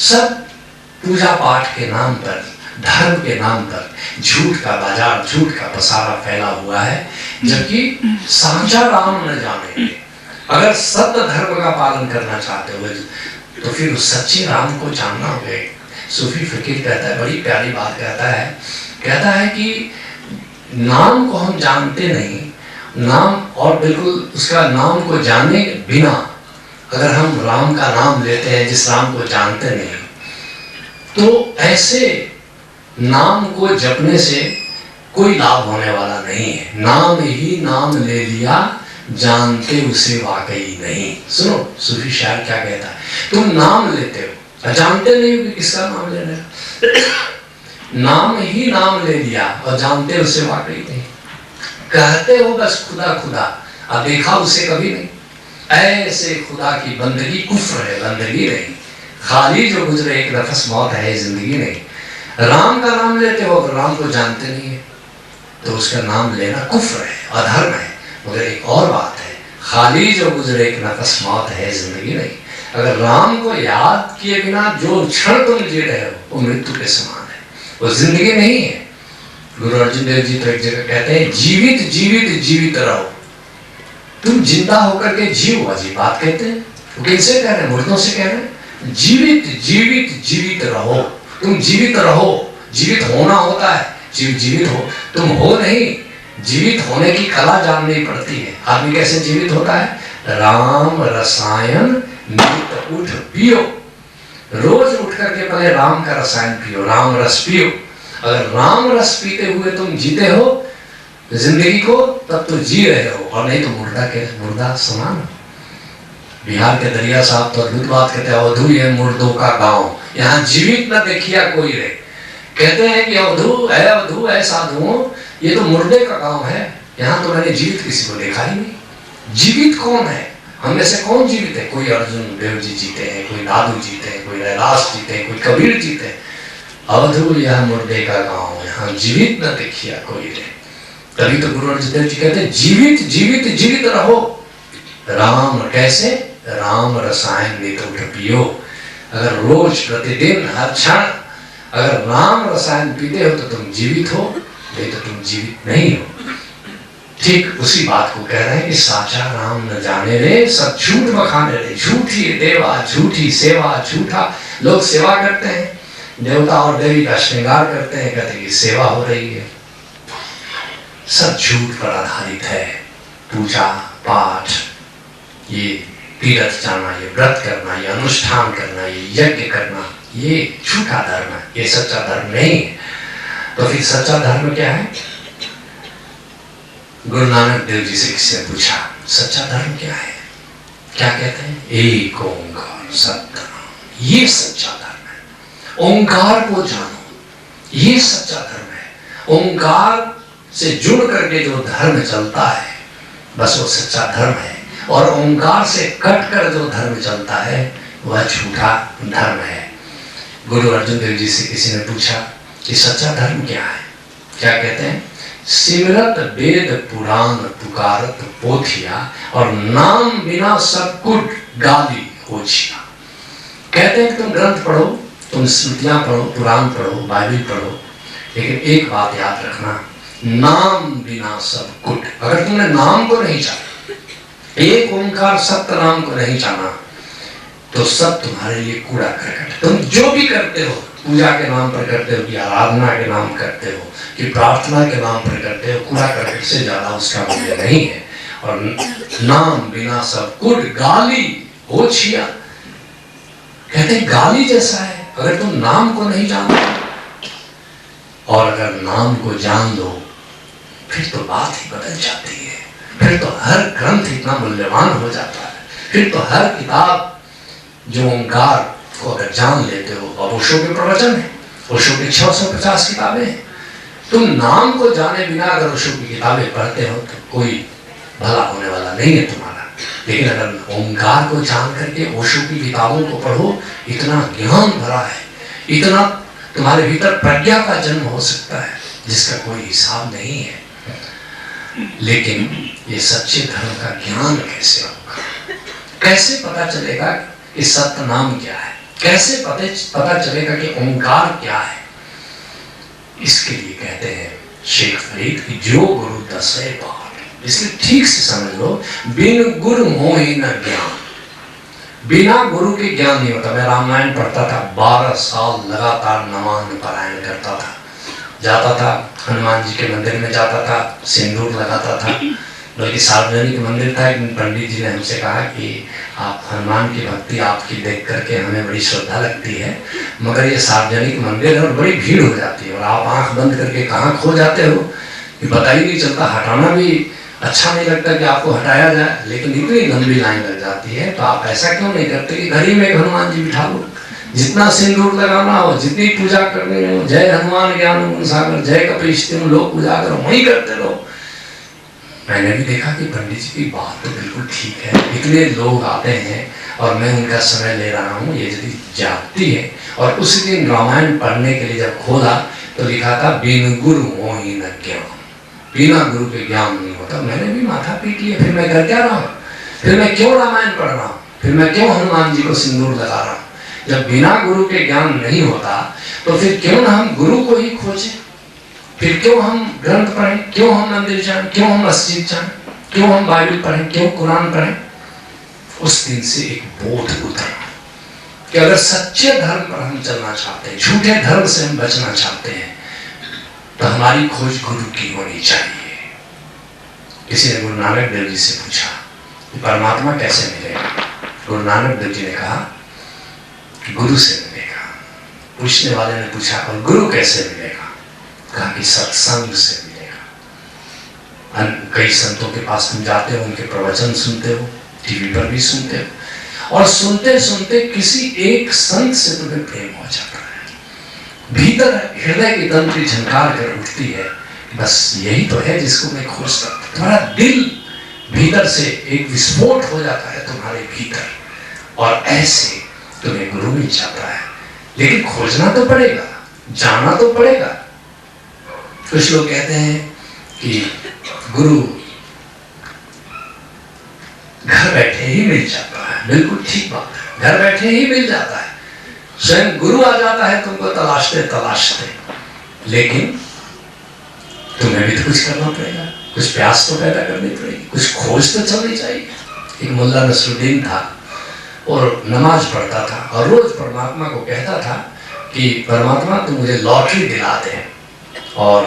A: सब पूजा पाठ के नाम पर, धर्म के नाम पर झूठ का बाजार, झूठ का पसारा फैला हुआ है। जबकि सांचा राम न जाने। अगर सत्य धर्म का पालन करना चाहते हो तो फिर उस सच्चे राम को जानना होगा। सूफी फकीर कहता है, बड़ी प्यारी बात कहता है कि नाम को हम जानते नहीं, नाम और बिल्कुल उसका नाम को जाने बिना अगर हम राम का नाम लेते हैं जिस राम को जानते नहीं, तो ऐसे नाम को जपने से कोई लाभ होने वाला नहीं है। नाम ही नाम ले लिया जानते उसे वाकई नहीं। सुनो सूफी शायर क्या कहता है, तुम नाम लेते हो, जानते नहीं हो कि किसका नाम ले रहे हो। नाम ही नाम ले लिया और जानते उसे वाकई नहीं। कहते हो बस खुदा खुदा, अब देखा उसे कभी नहीं। ऐसे खुदा की बंदगी कुफ्र है, बंदगी नहीं। खाली जो गुजरे एक नफस मौत है, जिंदगी नहीं। राम का नाम लेते हो तो राम को जानते नहीं है, तो उसका नाम लेना कुफ्र है, अधर्म है। मगर एक और बात है, खाली जो गुजरे एक नफस मौत है, जिंदगी नहीं। अगर राम को याद किए बिना जो क्षण तुम जी रहे हो वो मृत्यु के समान है, वो जिंदगी नहीं है। गुरु अर्जुन देव जी तो एक जगह कहते हैं जीवित जीवित जीवित रहो। तुम जिंदा होकर के जीव अजीब बात कहते हैं। वो किनसे कह रहे हैं? मुर्दों से कह रहे हैं। जीवित जीवित जीवित रहो, तुम जीवित रहो। जीवित होना होता है, जीवित हो, तुम हो नहीं। जीवित होने की कला जाननी पड़ती है। आदमी कैसे जीवित होता है? राम रसायन नित उठ पियो। रोज उठ करके पहले राम का रसायन पियो, राम रस पियो। अगर राम रस पीते हुए तुम जीते हो जिंदगी को, तब तो जी रहे हो, और नहीं तो मुर्दा समान। बिहार के दरिया साहब तो अद्भुत बात कहते हैं, अवधू ये मुर्दों का गांव, यहाँ जीवित न देखिया कोई रे। कहते हैं कि अवधू है साधुओं, ये तो मुर्दे का गांव है, यहाँ तो मैंने जीवित किसी को देखा ही नहीं। जीवित कौन है? हम में से कौन जीवित है? कोई अर्जुन देव जी जीते हैं, कोई दादू जीते हैं, कोई रैदास जीते हैं, कोई कबीर जीते हैं। अवधू यह मुर्दे का गांव, यहाँ जीवित न देखिया कोई रे। तभी तो गुरु अर्जुन देव जी कहते हैं जीवित जीवित जीवित रहो। राम कैसे? राम रसायन नित उठ पियो। अगर रोज प्रतिदिन हर क्षण अगर राम रसायन पीते हो तो तुम जीवित हो, नहीं तो तुम जीवित नहीं हो। ठीक उसी बात को कह रहे हैं कि साचा राम न जाने रे, सब झूठ बखाने रे। झूठी देवा झूठी सेवा झूठा। लोग सेवा करते हैं, देवता और देवी का श्रृंगार करते हैं, कहते हैं कि सेवा हो रही है। सब झूठ पर आधारित है। पूजा पाठ, ये तीर्थ जाना, ये व्रत करना, ये अनुष्ठान करना, ये यज्ञ करना, ये झूठा धर्म है, ये सच्चा धर्म नहीं है। तो फिर सच्चा धर्म क्या है? गुरु नानक देव जी से किसी ने पूछा सच्चा धर्म क्या है? क्या कहते हैं? एक ओंकार सत्य, ये सच्चा धर्म है। ओंकार को जानो, ये सच्चा धर्म है। ओंकार से जुड़ करके जो धर्म चलता है, बस वो सच्चा धर्म है। और ओंकार से कटकर जो धर्म चलता है वह झूठा धर्म है। गुरु अर्जुन देव जी से किसी ने पूछा कि सच्चा धर्म क्या है? क्या कहते हैं? सिमरत वेद पुराण पुकारत पोथिया और नाम बिना सब कुट गाली होछिया। कहते हैं कि तुम ग्रंथ पढ़ो, तुम स्मृतियां पढ़ो, पुराण पढ़ो, बाइबल पढ़ो, लेकिन एक बात याद रखना, नाम बिना सब कुट। अगर तुमने नाम को नहीं जाना, एक ओंकार सत्य नाम को नहीं जाना, तो सब तुम्हारे लिए कूड़ा करकट। तुम जो भी करते हो, पूजा के नाम पर करते हो कि आराधना के नाम करते हो कि प्रार्थना के नाम पर करते हो, कूड़ा करकट से ज्यादा उसका मूल्य नहीं है। और नाम बिना सब कुट गाली होछिया, कहते हैं गाली जैसा है। अगर तुम नाम को नहीं जानते और अगर नाम को जान लो, फिर तो बात ही बदल जाती है। फिर तो हर ग्रंथ इतना मूल्यवान हो जाता है। फिर तो हर किताब जो ओंकार को अगर जान लेते हो, अब ओशो के प्रवचन है, ओशो की 650 किताबें हैं। तुम नाम को जाने बिना अगर ओशो की किताबें पढ़ते हो तो कोई भला होने वाला नहीं है तुम्हारा। लेकिन अगर ओंकार को जान करके ओशो की किताबों को पढ़ो, इतना ज्ञान भरा है, इतना तुम्हारे भीतर प्रज्ञा का जन्म हो सकता है जिसका कोई हिसाब नहीं है। लेकिन ये सच्चे धर्म का ज्ञान कैसे होगा? कैसे पता चलेगा कि सत्य नाम क्या है? कैसे पता चलेगा कि ओंकार क्या है? इसके लिए कहते हैं शेख फरीद की जो गुरु दसे पाठ। इसलिए ठीक से समझ लो, बिन गुरु मोहि न ज्ञान। बिना गुरु के ज्ञान नहीं होता। मैं रामायण पढ़ता था, 12 साल लगातार नमान पारायण करता था, जाता था हनुमान जी के मंदिर में, जाता था सिंदूर लगाता था। बल्कि सार्वजनिक मंदिर था, एक पंडित जी ने हमसे कहा कि आप हनुमान की भक्ति आपकी देख करके हमें बड़ी श्रद्धा लगती है, मगर ये सार्वजनिक मंदिर है और बड़ी भीड़ हो जाती है और आप आंख बंद करके कहाँ खो जाते हो कि पता ही नहीं चलता। हटाना भी अच्छा नहीं लगता कि आपको हटाया जाए, लेकिन इतनी लंबी लाइन लग जाती है। तो आप ऐसा क्यों नहीं करते कि घर ही में एक हनुमान जी बिठा लो, जितना सिंदूर लगाना हो, जितनी पूजा करनी हो, जय हनुमान ज्ञान गुण सागर, जय कपीश तिम लोग पूजा करो, वही करते रहो। मैंने भी देखा कि पंडित जी की बात तो बिल्कुल ठीक है, इतने लोग आते हैं और मैं उनका समय ले रहा हूँ, ये यदि जागती है। और उसी दिन रामायण पढ़ने के लिए जब खोला तो लिखा था बिन गुरु मोहि न ज्ञान। बिना गुरु के ज्ञान नहीं होता। मैंने भी माथा पीट लिया, फिर मैं कर क्या रहा हूँ? फिर मैं क्यों रामायण पढ़ रहा हूँ? फिर मैं क्यों हनुमान जी को सिंदूर लगा रहा हूँ? जब बिना गुरु के ज्ञान नहीं होता तो फिर क्यों ना हम गुरु को ही खोजें? फिर क्यों हम ग्रंथ पढ़ें? क्यों हम मंदिर जाएं? क्यों हम मस्जिद जाएं? क्यों हम बाइबल पढ़ें? क्यों कुरान पढ़ें? उस दिन से एक बोध उतरा कि अगर सच्चे धर्म पर हम चलना चाहते हैं, झूठे धर्म से हम बचना चाहते हैं, तो हमारी खोज गुरु की होनी चाहिए। किसी ने गुरु नानक देव जी से पूछा कि परमात्मा कैसे मिलेगा? गुरु नानक देव जी ने कहा गुरु से मिलेगा। पूछने वाले ने पूछा और गुरु कैसे मिलेगा? कहा कि सत्संग से मिलेगा। कई संतों के पास तुम जाते हो, उनके प्रवचन सुनते हो, टीवी पर भी सुनते हो, और सुनते सुनते किसी एक संत से तुम्हें प्रेम हो जाता है। भीतर हृदय की तंत्री झनकार कर उठती है, बस यही तो है जिसको मैं खोजता हूं। तुम्हारा दिल भीतर से एक विस्फोट हो जाता है तुम्हारे भीतर, और ऐसे तुम्हें गुरु मिल जाता है। लेकिन खोजना तो पड़ेगा, जाना तो पड़ेगा। कुछ लोग कहते हैं कि गुरु घर बैठे ही मिल जाता है। बिल्कुल ठीक बात है, घर बैठे ही मिल जाता है। स्वयं गुरु आ जाता है तुमको तलाशते तलाशते। लेकिन तुम्हें भी तो कुछ करना पड़ेगा, कुछ प्यास तो पैदा करनी पड़ेगी, कुछ खोज तो चलनी चाहिए। एक मुल्ला नसरुद्दीन था और नमाज पढ़ता था और रोज परमात्मा को कहता था कि परमात्मा तुम मुझे लॉटरी दिला दे। और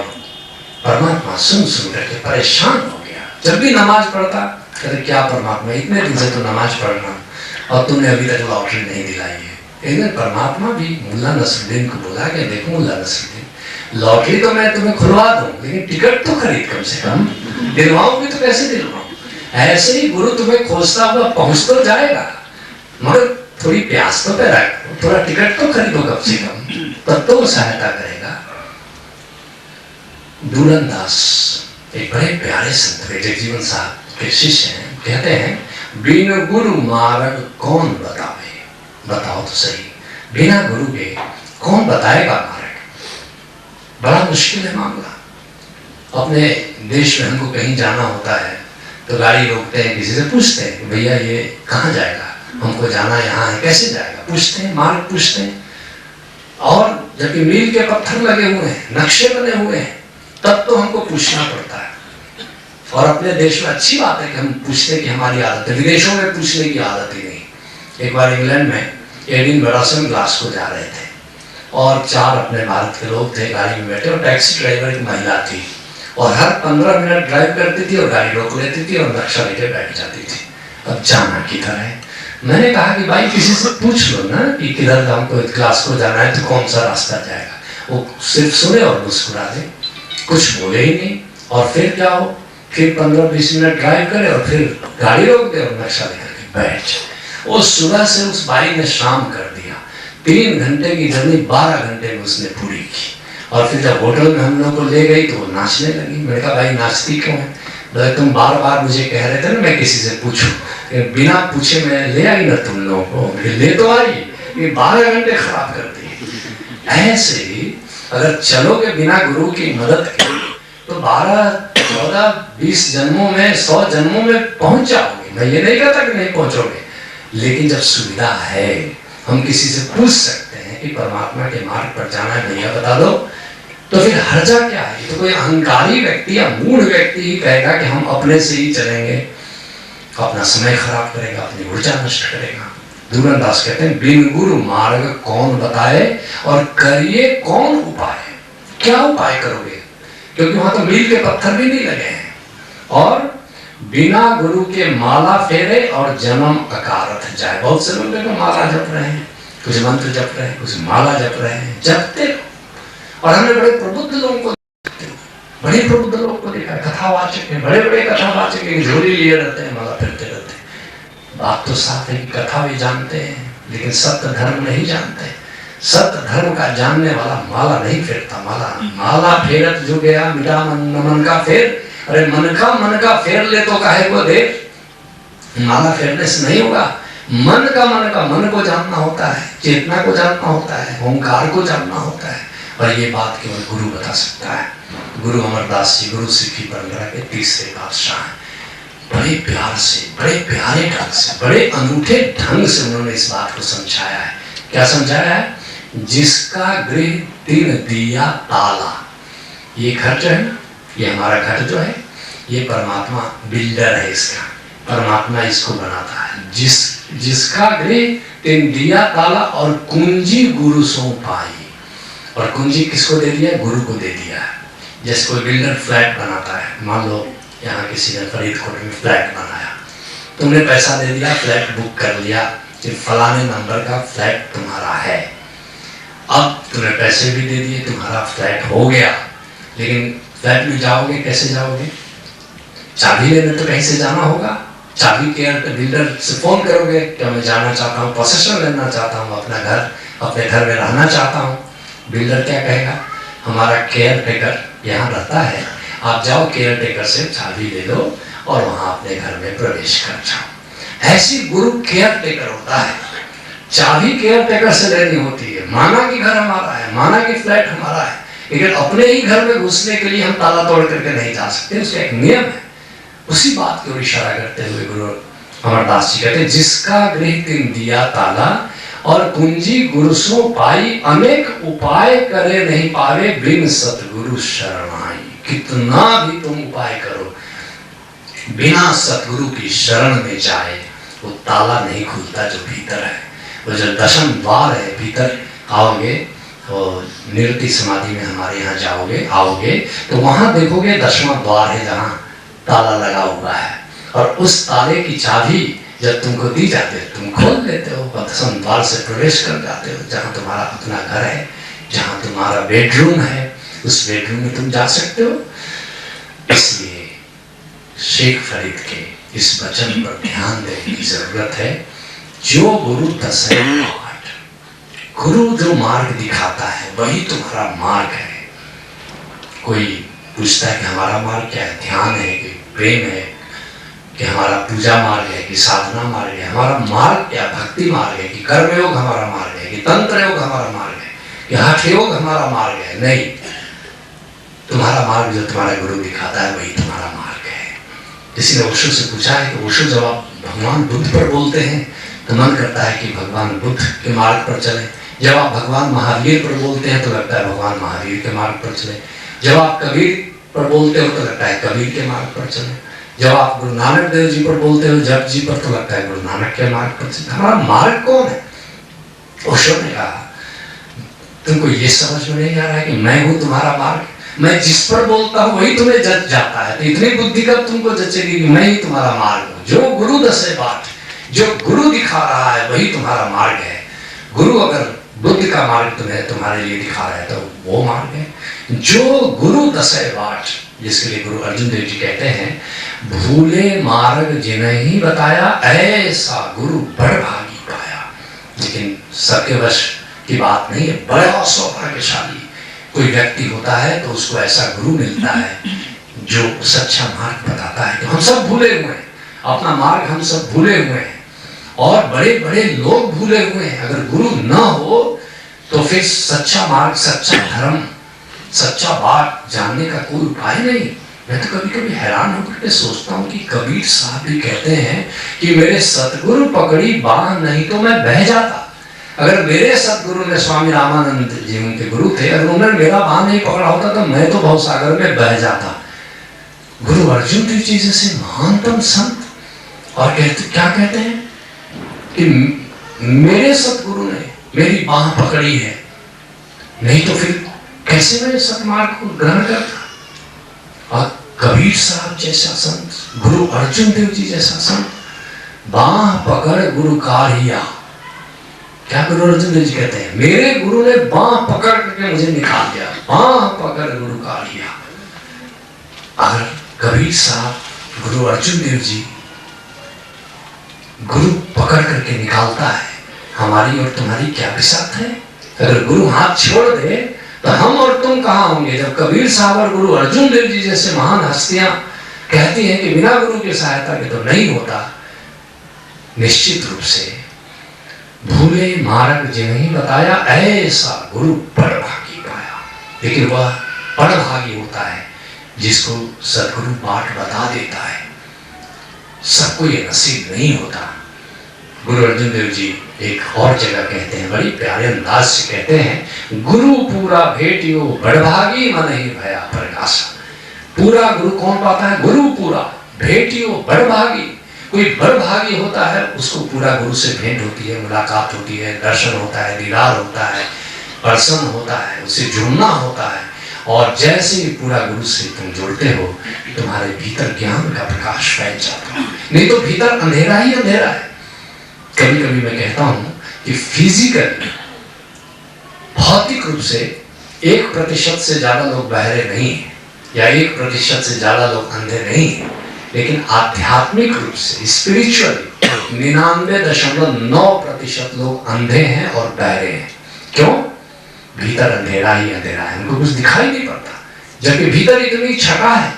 A: परमात्मा सुन सुन करके परेशान हो गया। जब भी नमाज पढ़ता कहते क्या परमात्मा, इतने दिन से तो नमाज पढ़ना और तुमने अभी तक लॉटरी नहीं दिलाई है। एक दिन परमात्मा भी मुल्ला नसरुद्दीन को बोला कि देखो मुल्ला नसरुद्दीन, लॉटरी तो मैं तुम्हें खुलवा दूं, लेकिन टिकट तो खरीद कम से कम, दिलवाऊं भी तो कैसे दिलवाऊं? ऐसे ही गुरु तुम्हें खोजता हुआ पहुंच तो जाएगा, मगर थोड़ी प्यास तो पैदा करो, थोड़ा टिकट तो खरीदो कम से कम, तब तो वो सहायता करेगा। दूरन दास एक बड़े प्यारे संत जगजीवन साहब के शिष्य हैं। कहते हैं बिन गुरु मार्ग कौन बतावे, बताओ तो सही, बिना गुरु के कौन बताएगा मार्ग? बड़ा मुश्किल है मामला। अपने देश में हमको कहीं जाना होता है तो गाड़ी रोकते हैं, किसी से पूछते हैं भैया ये कहाँ जाएगा, हमको जाना यहाँ है, कैसे जाएगा, पूछते हैं, मार्ग पूछते हैं। और जबकि मील के पत्थर लगे हुए हैं, नक्शे बने हुए हैं, तब तो हमको पूछना पड़ता है। और अपने देश में अच्छी बात है कि हम पूछने की हमारी आदत है, विदेशों में पूछने की आदत ही नहीं। एक बार इंग्लैंड में एडिनबरा से ग्लासगो जा रहे थे और 4 अपने भारत के लोग थे गाड़ी में बैठे, और टैक्सी ड्राइवर एक महिला थी और हर 15 मिनट ड्राइव करती थी और गाड़ी रोक लेती थी और नक्शा लेके बैठ जाती थी। अब जाना किधर है? मैंने कहा कि भाई किसी से पूछ लो ना कि किधर हमको ग्लासगो जाना है तो कौन सा रास्ता जाएगा। वो सिर्फ सुने और मुस्कुरा दे, कुछ बोले ही नहीं। और फिर क्या हो, फिर 15-20 मिनट ड्राइव करे और फिर गाड़ी रोक दे और नक्शा लेकर के बैठ जाए। वो सुबह से उस बाई ने शाम कर दिया, 3 घंटे की जर्नी 12 घंटे में उसने पूरी की। और फिर जब होटल में हम लोग को ले गई तो वो नाचने लगी। मैंने कहा भाई नाचती क्यों है? बोले तुम बार बार मुझे कह रहे थे ना मैं किसी से पूछूं, बिना पूछे मैं ले आई ना तुम लोगों को, ले तो आई, ये 12 घंटे खराब कर दिए। ऐसे ही अगर चलोगे बिना गुरु की मदद के तो 12, 14, 20 जन्मों में, 100 जन्मों में पहुंच जाओगे। मैं ये नहीं कहता कि नहीं पहुंचोगे, लेकिन जब सुविधा है, हम किसी से पूछ सकते हैं कि परमात्मा के मार्ग पर जाना है, भैया बता दो, तो फिर हर्जा क्या है? तो कोई अहंकारी व्यक्ति या मूढ़ व्यक्ति ही कहेगा कि हम अपने से ही चलेंगे, अपना समय खराब करेगा, अपनी ऊर्जा नष्ट करेगा। दूरंदास कहते हैं बिन गुरु मार्ग कौन बताए और करिए कौन उपाय। क्या उपाय करोगे? क्योंकि वहां तो मील के पत्थर भी नहीं लगे हैं। और बिना गुरु के माला फेरे और जन्म अकारथ जाए। बहुत से लोग देखो माला जप रहे हैं, कुछ मंत्र जप रहे हैं, कुछ माला जप रहे हैं, जपते रहो। और हमने बड़े प्रबुद्ध लोगों को, बड़े प्रबुद्ध लोगों को देखा, कथावाचक है, बड़े बड़े कथावाचक है, झोली लिए रहते हैं, माला फिरते रहते हैं। बात तो साफ है कि कथा भी जानते हैं लेकिन सत्य धर्म नहीं जानते। सत्य धर्म का जानने वाला माला नहीं फेरता। माला फेरत जो गया मिटा मन का फेर। अरे मन का फेर ले तो काहे को दे? माला फेरने से नहीं होगा। मन का मन को जानना होता है, चेतना को जानना होता है, ओंकार को जानना होता है। और ये बात केवल गुरु बता सकता है। गुरु अमरदास जी गुरु सिक्खी परंपरा के 3रे बादशाह हैं। बड़े प्यार से, बड़े प्यारे ढंग से, बड़े अनूठे ढंग से उन्होंने इस बात को समझाया है। क्या समझाया है? जिसका गृह 3 दिया ताला। ये घर जो है ना, ये हमारा घर जो है, ये परमात्मा बिल्डर है इसका, परमात्मा इसको बनाता है। जिसका गृह 3 दिया ताला और कुंजी गुरु सो पाई। और कुंजी किसको दे दिया? गुरु को दे दिया है। जैसे कोई बिल्डर फ्लैट बनाता है, मान लो यहाँ किसी ने फरीदकोट में फ्लैट बनाया, तुमने पैसा दे दिया, फ्लैट बुक कर लिया कि फलाने नंबर का फ्लैट तुम्हारा है। अब तुम्हें पैसे भी दे दिए, तुम्हारा फ्लैट हो गया, लेकिन फ्लैट में जाओगे कैसे जाओगे? चाबी लेने तो कहीं से जाना होगा। चाबी के बिल्डर से फोन करोगे कि मैं जाना चाहता हूँ, पोसेशन लेना चाहता हूँ, अपने घर में रहना चाहता हूँ। बिल्डर क्या कहेगा? हमारा केयर टेकर यहाँ रहता है, आप जाओ केयर टेकर से चाबी ले लो और वहां अपने घर में प्रवेश कर जाओ। ऐसी गुरु केयर टेकर होता है। चाबी केयर टेकर से लेनी होती है। माना कि घर हमारा है, माना कि फ्लैट हमारा है, लेकिन अपने ही घर में घुसने के लिए हम ताला तोड़ करके नहीं जा सकते, उसका एक नियम है। उसी बात की ओर इशारा करते हुए गुरु अमरदास जी कहते हैं जिसका गृह 3 दिया ताला और कुंजी गुरु सो पाई, अनेक उपाय करे नहीं पावे, बिन सतगुरु शरण आई। कितना भी तुम उपाय करो, बिना सतगुरु की शरण में जाए वो ताला नहीं खुलता जो भीतर है। वो जो 10वें द्वार है, भीतर आओगे तो निरति समाधि में हमारे यहाँ जाओगे, आओगे तो वहां देखोगे 10वां द्वार है जहाँ ताला लगा हुआ है। और उस ताले की चाबी जब तुमको दी जाती है तुम खोल लेते हो, 10वें द्वार से प्रवेश कर जाते हो। जहाँ तुम्हारा अपना घर है, जहाँ तुम्हारा बेडरूम है, उस बेडरूम में तुम जा सकते हो। इसलिए शेख फरीद के इस वचन पर ध्यान देने की जरूरत है। जो गुरु दसै पाठ, गुरु जो मार्ग दिखाता है वही तुम्हारा मार्ग है। कोई पूछता है कि हमारा मार्ग क्या है? ध्यान है, कोई प्रेम है, कि हमारा पूजा मार्ग है कि साधना मार्ग है, हमारा मार्ग क्या भक्ति मार्ग है कि कर्मयोग हमारा मार्ग है कि तंत्र योग हमारा मार्ग है कि हठ योग हमारा मार्ग है। नहीं, तुम्हारा मार्ग जो तुम्हारा गुरु दिखाता है वही तुम्हारा मार्ग है। किसी ने ओशो से पूछा है कि ओशो जब आप भगवान बुद्ध पर बोलते हैं तो मन करता है कि भगवान बुद्ध के मार्ग पर चले, जब आप भगवान महावीर पर बोलते हैं तो लगता है भगवान महावीर के मार्ग पर चले, जब आप कबीर पर बोलते हो तो लगता है कबीर के मार्ग पर चले, जब आप गुरु नानक देव जी पर बोलते हो जप जी पर तो लगता है गुरु नानक के मार्ग पर चले। हमारा मार्ग कौन है? ओशो ने कहा तुमको ये समझ में नहीं आ रहा है कि मैं हूं तुम्हारा मार्ग, मैं जिस पर बोलता हूं वही तुम्हें जच जाता है, तो इतनी बुद्धि कब तुमको जचेगी कि मैं ही तुम्हारा मार्ग हूं। जो गुरु दसे बाट, जो गुरु दिखा रहा है वही तुम्हारा मार्ग है। गुरु अगर बुद्ध का मार्ग तुम्हें तुम्हारे लिए दिखा रहा है तो वो मार्ग है। जो गुरु दसे बाट, जिसके लिए गुरु अर्जुन देव जी कहते हैं भूले मार्ग जिन्हें बताया ऐसा गुरु बड़ भागी पाया। लेकिन सबके वश की बात नहीं है, बड़ा सौभाग्यशाली कोई व्यक्ति होता है तो उसको ऐसा गुरु मिलता है जो सच्चा मार्ग बताता है। तो हम सब भूले हुए हैं, अपना मार्ग हम सब भूले हुए हैं और बड़े बड़े लोग भूले हुए हैं। अगर गुरु न हो तो फिर सच्चा मार्ग, सच्चा धर्म, सच्चा बात जानने का कोई उपाय नहीं। मैं तो कभी कभी हैरान होकर के सोचता हूँ कि कबीर साहब भी कहते हैं कि मेरे सतगुरु पकड़ी बांह नहीं तो मैं बह जाता। अगर मेरे सतगुरु ने, स्वामी रामानंद जी उनके गुरु थे, अगर उन्होंने मेरा बांह नहीं पकड़ा होता तो मैं तो भवसागर में बह जाता। गुरु अर्जुन देव जी जैसे महानतम संत और क्या कहते हैं कि मेरे सतगुरु ने मेरी बांह पकड़ी है, नहीं तो फिर कैसे मैं सतमार्ग को ग्रहण करता। और कबीर साहब जैसा संत, गुरु अर्जुन देव जी जैसा संत, बांह पकड़ गुरु काढ़िया। क्या गुरु अर्जुन देव जी कहते हैं? मेरे गुरु ने बांह पकड़ करके मुझे निकाल दिया, बांह पकड़ गुरु काढ़िया। अगर कबीर साहब, गुरु अर्जुन देव जी गुरु पकड़ करके निकालता है, हमारी और तुम्हारी क्या बिसात है? अगर गुरु हाथ छोड़ दे तो हम और तुम कहाँ होंगे? जब कबीर साहब और गुरु अर्जुन देव जी जैसे महान हस्तियां कहती हैं कि बिना गुरु की सहायता के तो नहीं होता, निश्चित रूप से भूले मार्ग जिन्हें बताया ऐसा गुरु बड़ भागी पाया। लेकिन वह बड़ भागी होता है जिसको सदगुरु बाट बता देता है। सबको ये नसीब नहीं होता। गुरु अर्जुन देव जी एक और जगह कहते हैं, बड़ी प्यारे अंदाज से कहते हैं, गुरु पूरा भेटियो बड़भागी मन ही भया प्रकाशा। पूरा गुरु कौन पाता है? गुरु पूरा भेटियो बड़भागी। कोई बड़भागी होता है उसको पूरा गुरु से भेंट होती है, मुलाकात होती है, दर्शन होता है, दीदार होता है, प्रसन्न होता है, उससे जुड़ना होता है। और जैसे ही पूरा गुरु से तुम जुड़ते हो तुम्हारे भीतर ज्ञान का प्रकाश फैल जाता है, नहीं तो भीतर अंधेरा ही अंधेरा है। कभी कभी मैं कहता हूं कि फिजिकली, भौतिक रूप से 1% से ज्यादा लोग बहरे नहीं है या 1% से ज्यादा लोग अंधे नहीं है, लेकिन आध्यात्मिक रूप से, स्पिरिचुअली 99.9% लोग अंधे हैं और बहरे हैं। क्यों? भीतर अंधेरा ही अंधेरा है, उनको कुछ दिखाई नहीं पड़ता। जबकि भीतर इतनी छटा है,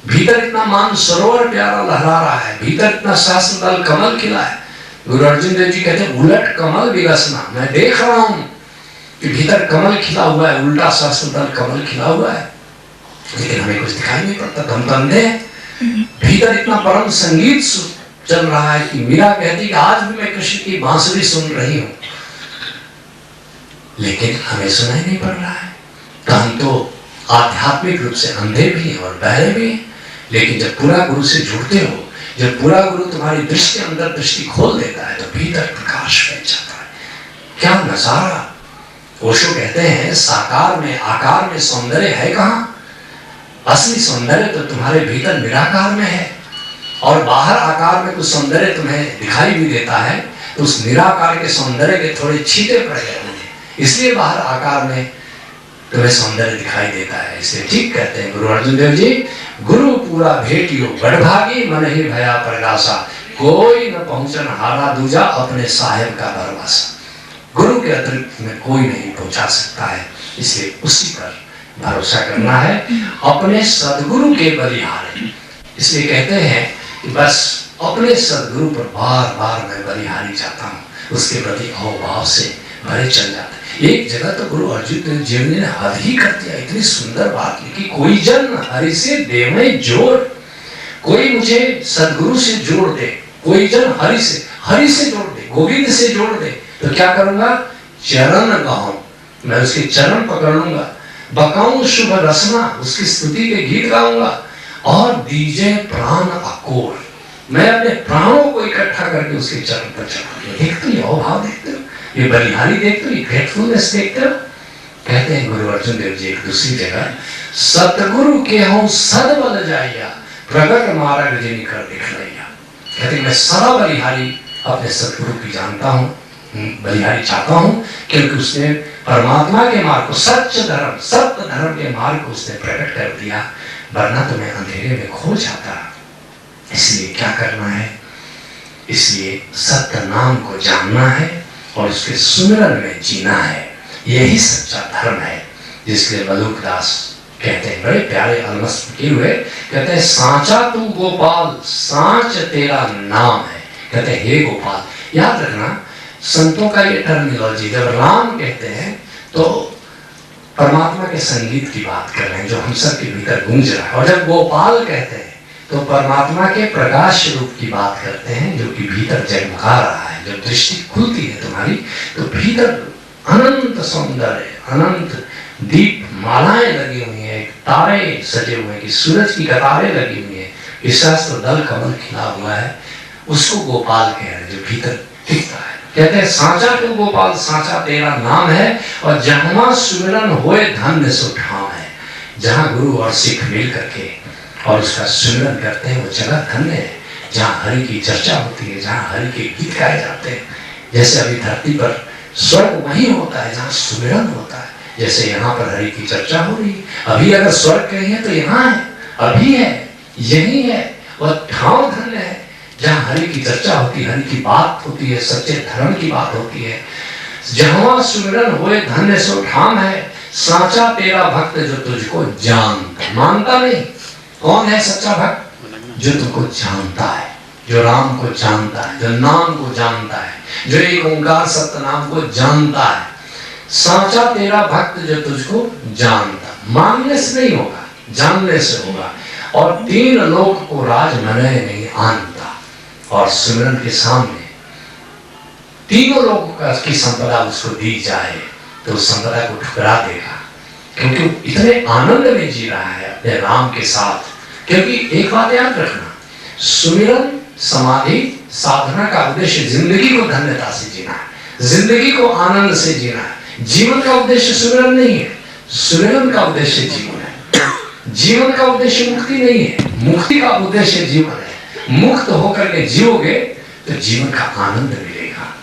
A: भीतर इतना मान सरोवर प्यारा लहरा रहा है, भीतर इतना शास्त्र दल कमल खिला है। गुरु अर्जुन देव जी कहते हैं उलट कमल विलसना। मैं देख रहा हूं कि भीतर कमल खिला हुआ है, उल्टा शास्त्र दल कमल खिला हुआ है, लेकिन हमें कुछ दिखाई नहीं पड़ता। हम तो अंधे हैं। भीतर इतना परम संगीत चल रहा है कि मीरा कहती कि आज भी मैं कृष्ण की बांसुरी सुन रही हूं, लेकिन हमें सुनाई नहीं पड़ रहा है। तो हम तो आध्यात्मिक रूप से अंधे भी हैं और बहरे भी हैं। लेकिन जब पूरा गुरु से जुड़ते हो, जब पूरा गुरु तुम्हारी दृष्टि अंदर दृष्टि खोल देता है तो भीतर प्रकाश फैल जाता है। क्या नजारा! ओशो कहते हैं साकार में, आकार में सौंदर्य है कहां? असली सौंदर्य तो तुम्हारे भीतर निराकार में है। और बाहर आकार में कुछ सौंदर्य तुम्हें दिखाई भी देता है तो उस निराकार के सौंदर्य के थोड़े छींटे पड़ गए होंगे, इसलिए बाहर आकार में तुम्हें सौंदर्य दिखाई देता है। इसलिए ठीक कहते हैं गुरु अर्जुन देव जी, गुरु पूरा भेटियो बड़भागी मन ही भया प्रकाशा। कोई न पहुंचन हारा दूजा अपने साहेब का भरवासा। गुरु के अतिरिक्त में कोई नहीं पहुंचा सकता है, इसलिए उसी पर भरोसा करना है, अपने सदगुरु के बलिहारे। इसलिए कहते हैं कि बस अपने सदगुरु पर बार बार मैं बलिहारी चाहता हूँ, उसके प्रति अहोभाव से भरे चल जाते। एक जगह तो गुरु अर्जुन देव जी ने हद ही कर दिया, इतनी सुंदर बात लिखी, कोई जन हरि से देवे जोड़, कोई मुझे सदगुरु से जोड़ दे, कोई जन हरि से जोड़ दे, गोविंद से जोड़ दे, तो क्या करूंगा, चरण गाऊं, मैं उसके चरण पकड़ लूंगा, बकाऊं शुभ रसना, उसकी स्तुति के गीत गाऊंगा, और दीजे प्राण अकोर, मैं अपने प्राणों को इकट्ठा करके उसके चरण पर चढ़ाऊंगा। देखते हो, अहोभाव देखते हो, ये बलिहारी देखते हो, ये ग्रेटफुलनेस देखते हो। कहते हैं गुरु अर्जुन देव जी एक दूसरी जगह, सतगुरु के हूं सद बल जाइया, प्रगट मार्ग जिन कर दिखलाइया। कहते मैं सारा बलिहारी अपने सतगुरु की जानता हूँ, बलिहारी चाहता हूँ, क्योंकि उसने परमात्मा के मार्ग को, सत्य धर्म के मार्ग को उसने प्रकट कर दिया, वरना तो मैं अंधेरे में खो जाता। इसलिए क्या करना है, इसलिए सत्य नाम को जानना है और उसके सुमिरन में जीना है, यही सच्चा धर्म है। जिसके मलुकदास कहते हैं, बड़े प्यारे अलमस किए हुए, कहते हैं सांचा तू गोपाल, सांच तेरा नाम है। कहते हैं हे गोपाल, याद रखना संतों का ये टर्मिनोलॉजी, जब राम कहते हैं तो परमात्मा के संगीत की बात कर रहे हैं जो हम सब के भीतर गूंज रहा है, और जब गोपाल कहते हैं तो परमात्मा के प्रकाश रूप की बात करते हैं जो कि भीतर जगमगा रहा है। जब दृष्टि खुलती है तुम्हारी तो भीतर अनंत सौंदर्य, अनंत दीप मालाएं लगी हुई हैं, तारे सजे हुए हैं कि सूरज की कतारें लगी हुई हैं, कि शास्त्र दल कमल खिला हुआ है, उसको गोपाल कह रहे हैं जो भीतर दिखता है। कहते हैं सांचा तू गोपाल, सांचा तेरा नाम है, और जहाँ सुमिरन होए धन्य सो ठाम है। जहाँ गुरु और सिख मिल करके और उसका सुमिरन करते हैं वो जगह धन्य है, जहाँ हरि की चर्चा होती है, जहाँ हरि के गीत गाए जाते हैं। जैसे अभी धरती पर स्वर्ग वही होता है जहाँ सुमिरन होता है, जैसे यहाँ पर हरि की चर्चा हो रही है। अभी अगर स्वर्ग कहीं है तो यहाँ है, अभी है, यही है, वह ठाव धन्य है जहाँ हरि की चर्चा होती है, हरि की बात होती है, सच्चे धर्म की बात होती है। जहाँ सुमिरन होए धन्य सो ठाम है, सांचा तेरा भक्त जो तुझको जानता, मानता नहीं। कौन है सच्चा भक्त? जो तुमको जानता है, जो राम को जानता है, जो नाम को जानता है, जो एक ओंकार सत्य नाम को जानता है। सांचा तेरा भक्त जो तुझको जानता, मानने से नहीं होगा, जानने से होगा। और तीन लोक को राज मने नहीं आनता, और सुमिरन के सामने तीनों लोगों की संपदा उसको दी जाए तो उस संपदा को ठुकरा देगा, क्योंकि इतने आनंद में जी रहा है अपने राम के साथ। क्योंकि एक बात याद रखना, सुमिरन समाधि साधना का उद्देश्य जिंदगी को धन्यता से जीना है, जिंदगी को आनंद से जीना है। जीवन का उद्देश्य सुमिरन नहीं है, सुमिरन का उद्देश्य जीवन है। जीवन का उद्देश्य मुक्ति नहीं है, मुक्ति का उद्देश्य जीवन है। मुक्त होकर के जियोगे तो जीवन का आनंद मिलेगा,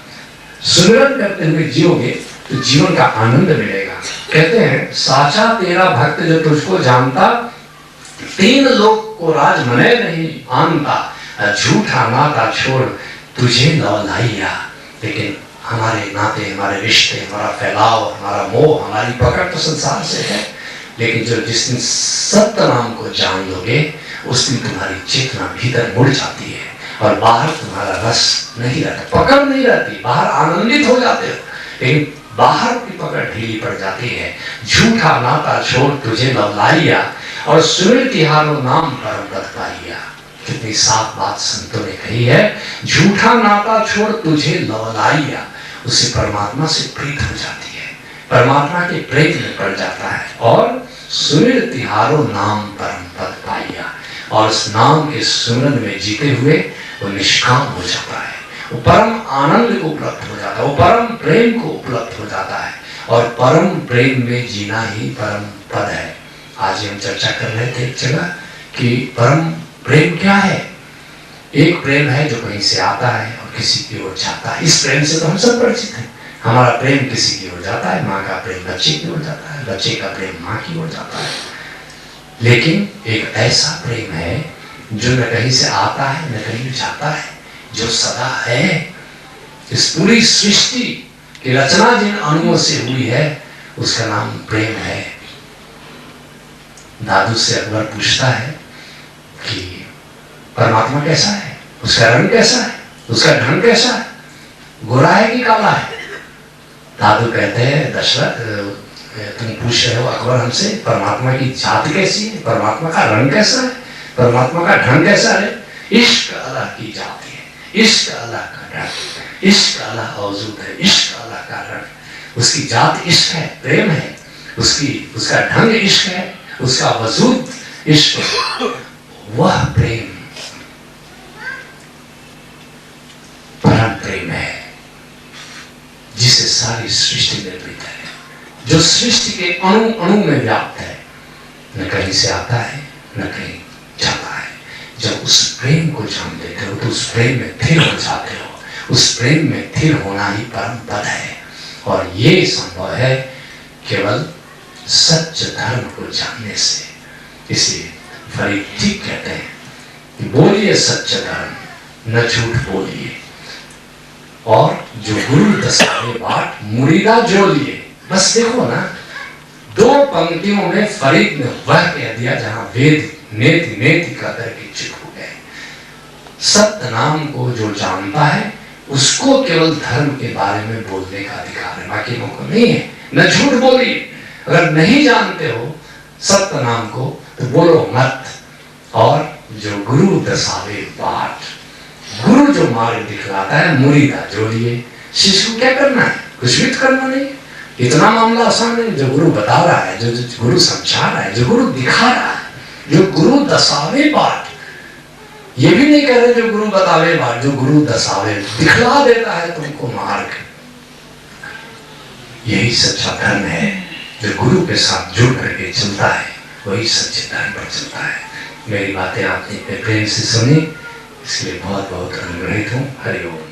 A: सुमिरन करते हुए जियोगे तो जीवन का आनंद मिलेगा। कहते हैं साचा तेरा भक्त जो तुझको जानता, तीन लोग को राज मने नहीं आनता, झूठा नाता छोड़ तुझे लौलाइया। लेकिन हमारे नाते, हमारे रिश्ते, हमारा फैलाव, हमारा मोह, हमारी पकड़ तो संसार से है, लेकिन जो जिस दिन सत्य नाम को जान लोगे उस दिन तुम्हारी चेतना भीतर मुड़ जाती है और बाहर तुम्हारा रस नहीं रहता, पकड़ नहीं रहती। बाहर आनंदित हो जाते हो लेकिन बाहर की पकड़ ढीली पड़ जाती है। झूठा नाता छोड़ तुझे लौलाइया, और सुमिर तिहारो नाम परम पद पाइया। कितनी साफ बात संतों ने कही है, झूठा नाता छोड़ तुझे लौलाइया, उसे परमात्मा से प्रीत हो जाती है, परमात्मा के प्रेम में पड़ जाता है। और सुमिर तिहारो नाम परम पद पाइया, और उस नाम के सुमिरन में जीते हुए वो निष्काम हो जाता है, वो परम आनंद को उपलब्ध हो जाता है, वो परम प्रेम को उपलब्ध हो जाता है। और परम प्रेम में जीना ही परम पद है। आज हम चर्चा कर रहे थे एक जगह कि परम प्रेम क्या है। एक प्रेम है जो कहीं से आता है और किसी की ओर जाता है। इस प्रेम से तो हम सब परिचित हैं। हमारा प्रेम किसी की ओर जाता है, माँ का प्रेम बच्चे की ओर जाता है, बच्चे का प्रेम माँ की ओर जाता है। लेकिन एक ऐसा प्रेम है जो न कहीं से आता है न कहीं जाता है, जो सदा है। इस पूरी सृष्टि की रचना जिन अणुओं से हुई है उसका नाम प्रेम है। दादू से अकबर पूछता है कि परमात्मा कैसा है, उसका रंग कैसा है, उसका ढंग कैसा है, गोरा है कि काला है। दादू कहते हैं दशरथ तुम पूछ रहे हो अकबर हमसे परमात्मा की जाति कैसी है, परमात्मा का रंग कैसा है, परमात्मा का ढंग कैसा है। इश्क अल्लाह की जाति है, इश्क अल्लाह का ढंग, इश्क अल्लाह मौजूद है, इश्क अल्लाह का रंग, उसकी जात इश्क है, प्रेम है, उसका ढंग इश्क है, उसका वजूद इश्क है। वह प्रेम परम प्रेम है जिसे सारी सृष्टि निर्मित है, जो सृष्टि के अणु अणु में व्याप्त है, न कहीं से आता है न कहीं जाता है। जब उस प्रेम को जान लेते हो तो उस प्रेम में स्थिर हो जाते हो, उस प्रेम में स्थिर होना ही परम पद है। और ये संभव है केवल सच्च धर्म को जानने से। इसलिए फरीद ठीक कहते हैं कि बोलिए सच्च धर्म, न झूठ बोलिए, और जो गुरु दसावे बाट मुरीदा जो लिए। बस देखो ना, दो पंक्तियों में फरीद ने वह कह दिया जहां वेद नेति नेति का करके चुप हो गए। सत्य नाम को जो जानता है उसको केवल धर्म के बारे में बोलने का अधिकार है, बाकी को नहीं है। न झूठ बोलिए, अगर नहीं जानते हो सत्य नाम को तो बोलो मत। और जो गुरु दसावे बाट, गुरु जो मार्ग दिखलाता है मुरीदा जो लिए। शिष्य को क्या करना है, कुछ भी करना नहीं, इतना मामला आसान है। जो गुरु बता रहा है, जो गुरु समझा रहा है, जो गुरु दिखा रहा है, जो गुरु दसावे बाट, ये भी नहीं कह रहे जो गुरु बतावे बाट, जो गुरु दसावे दिखला देता है तुमको मार्ग। यही सच्चा धर्म है, जो गुरु के साथ जुड़ करके चलता है वही सच्चे धर्म पर चलता है। मेरी बातें आपने प्रेम से सुनी, इसलिए बहुत बहुत अनुग्रहित हूँ। हरि ओम।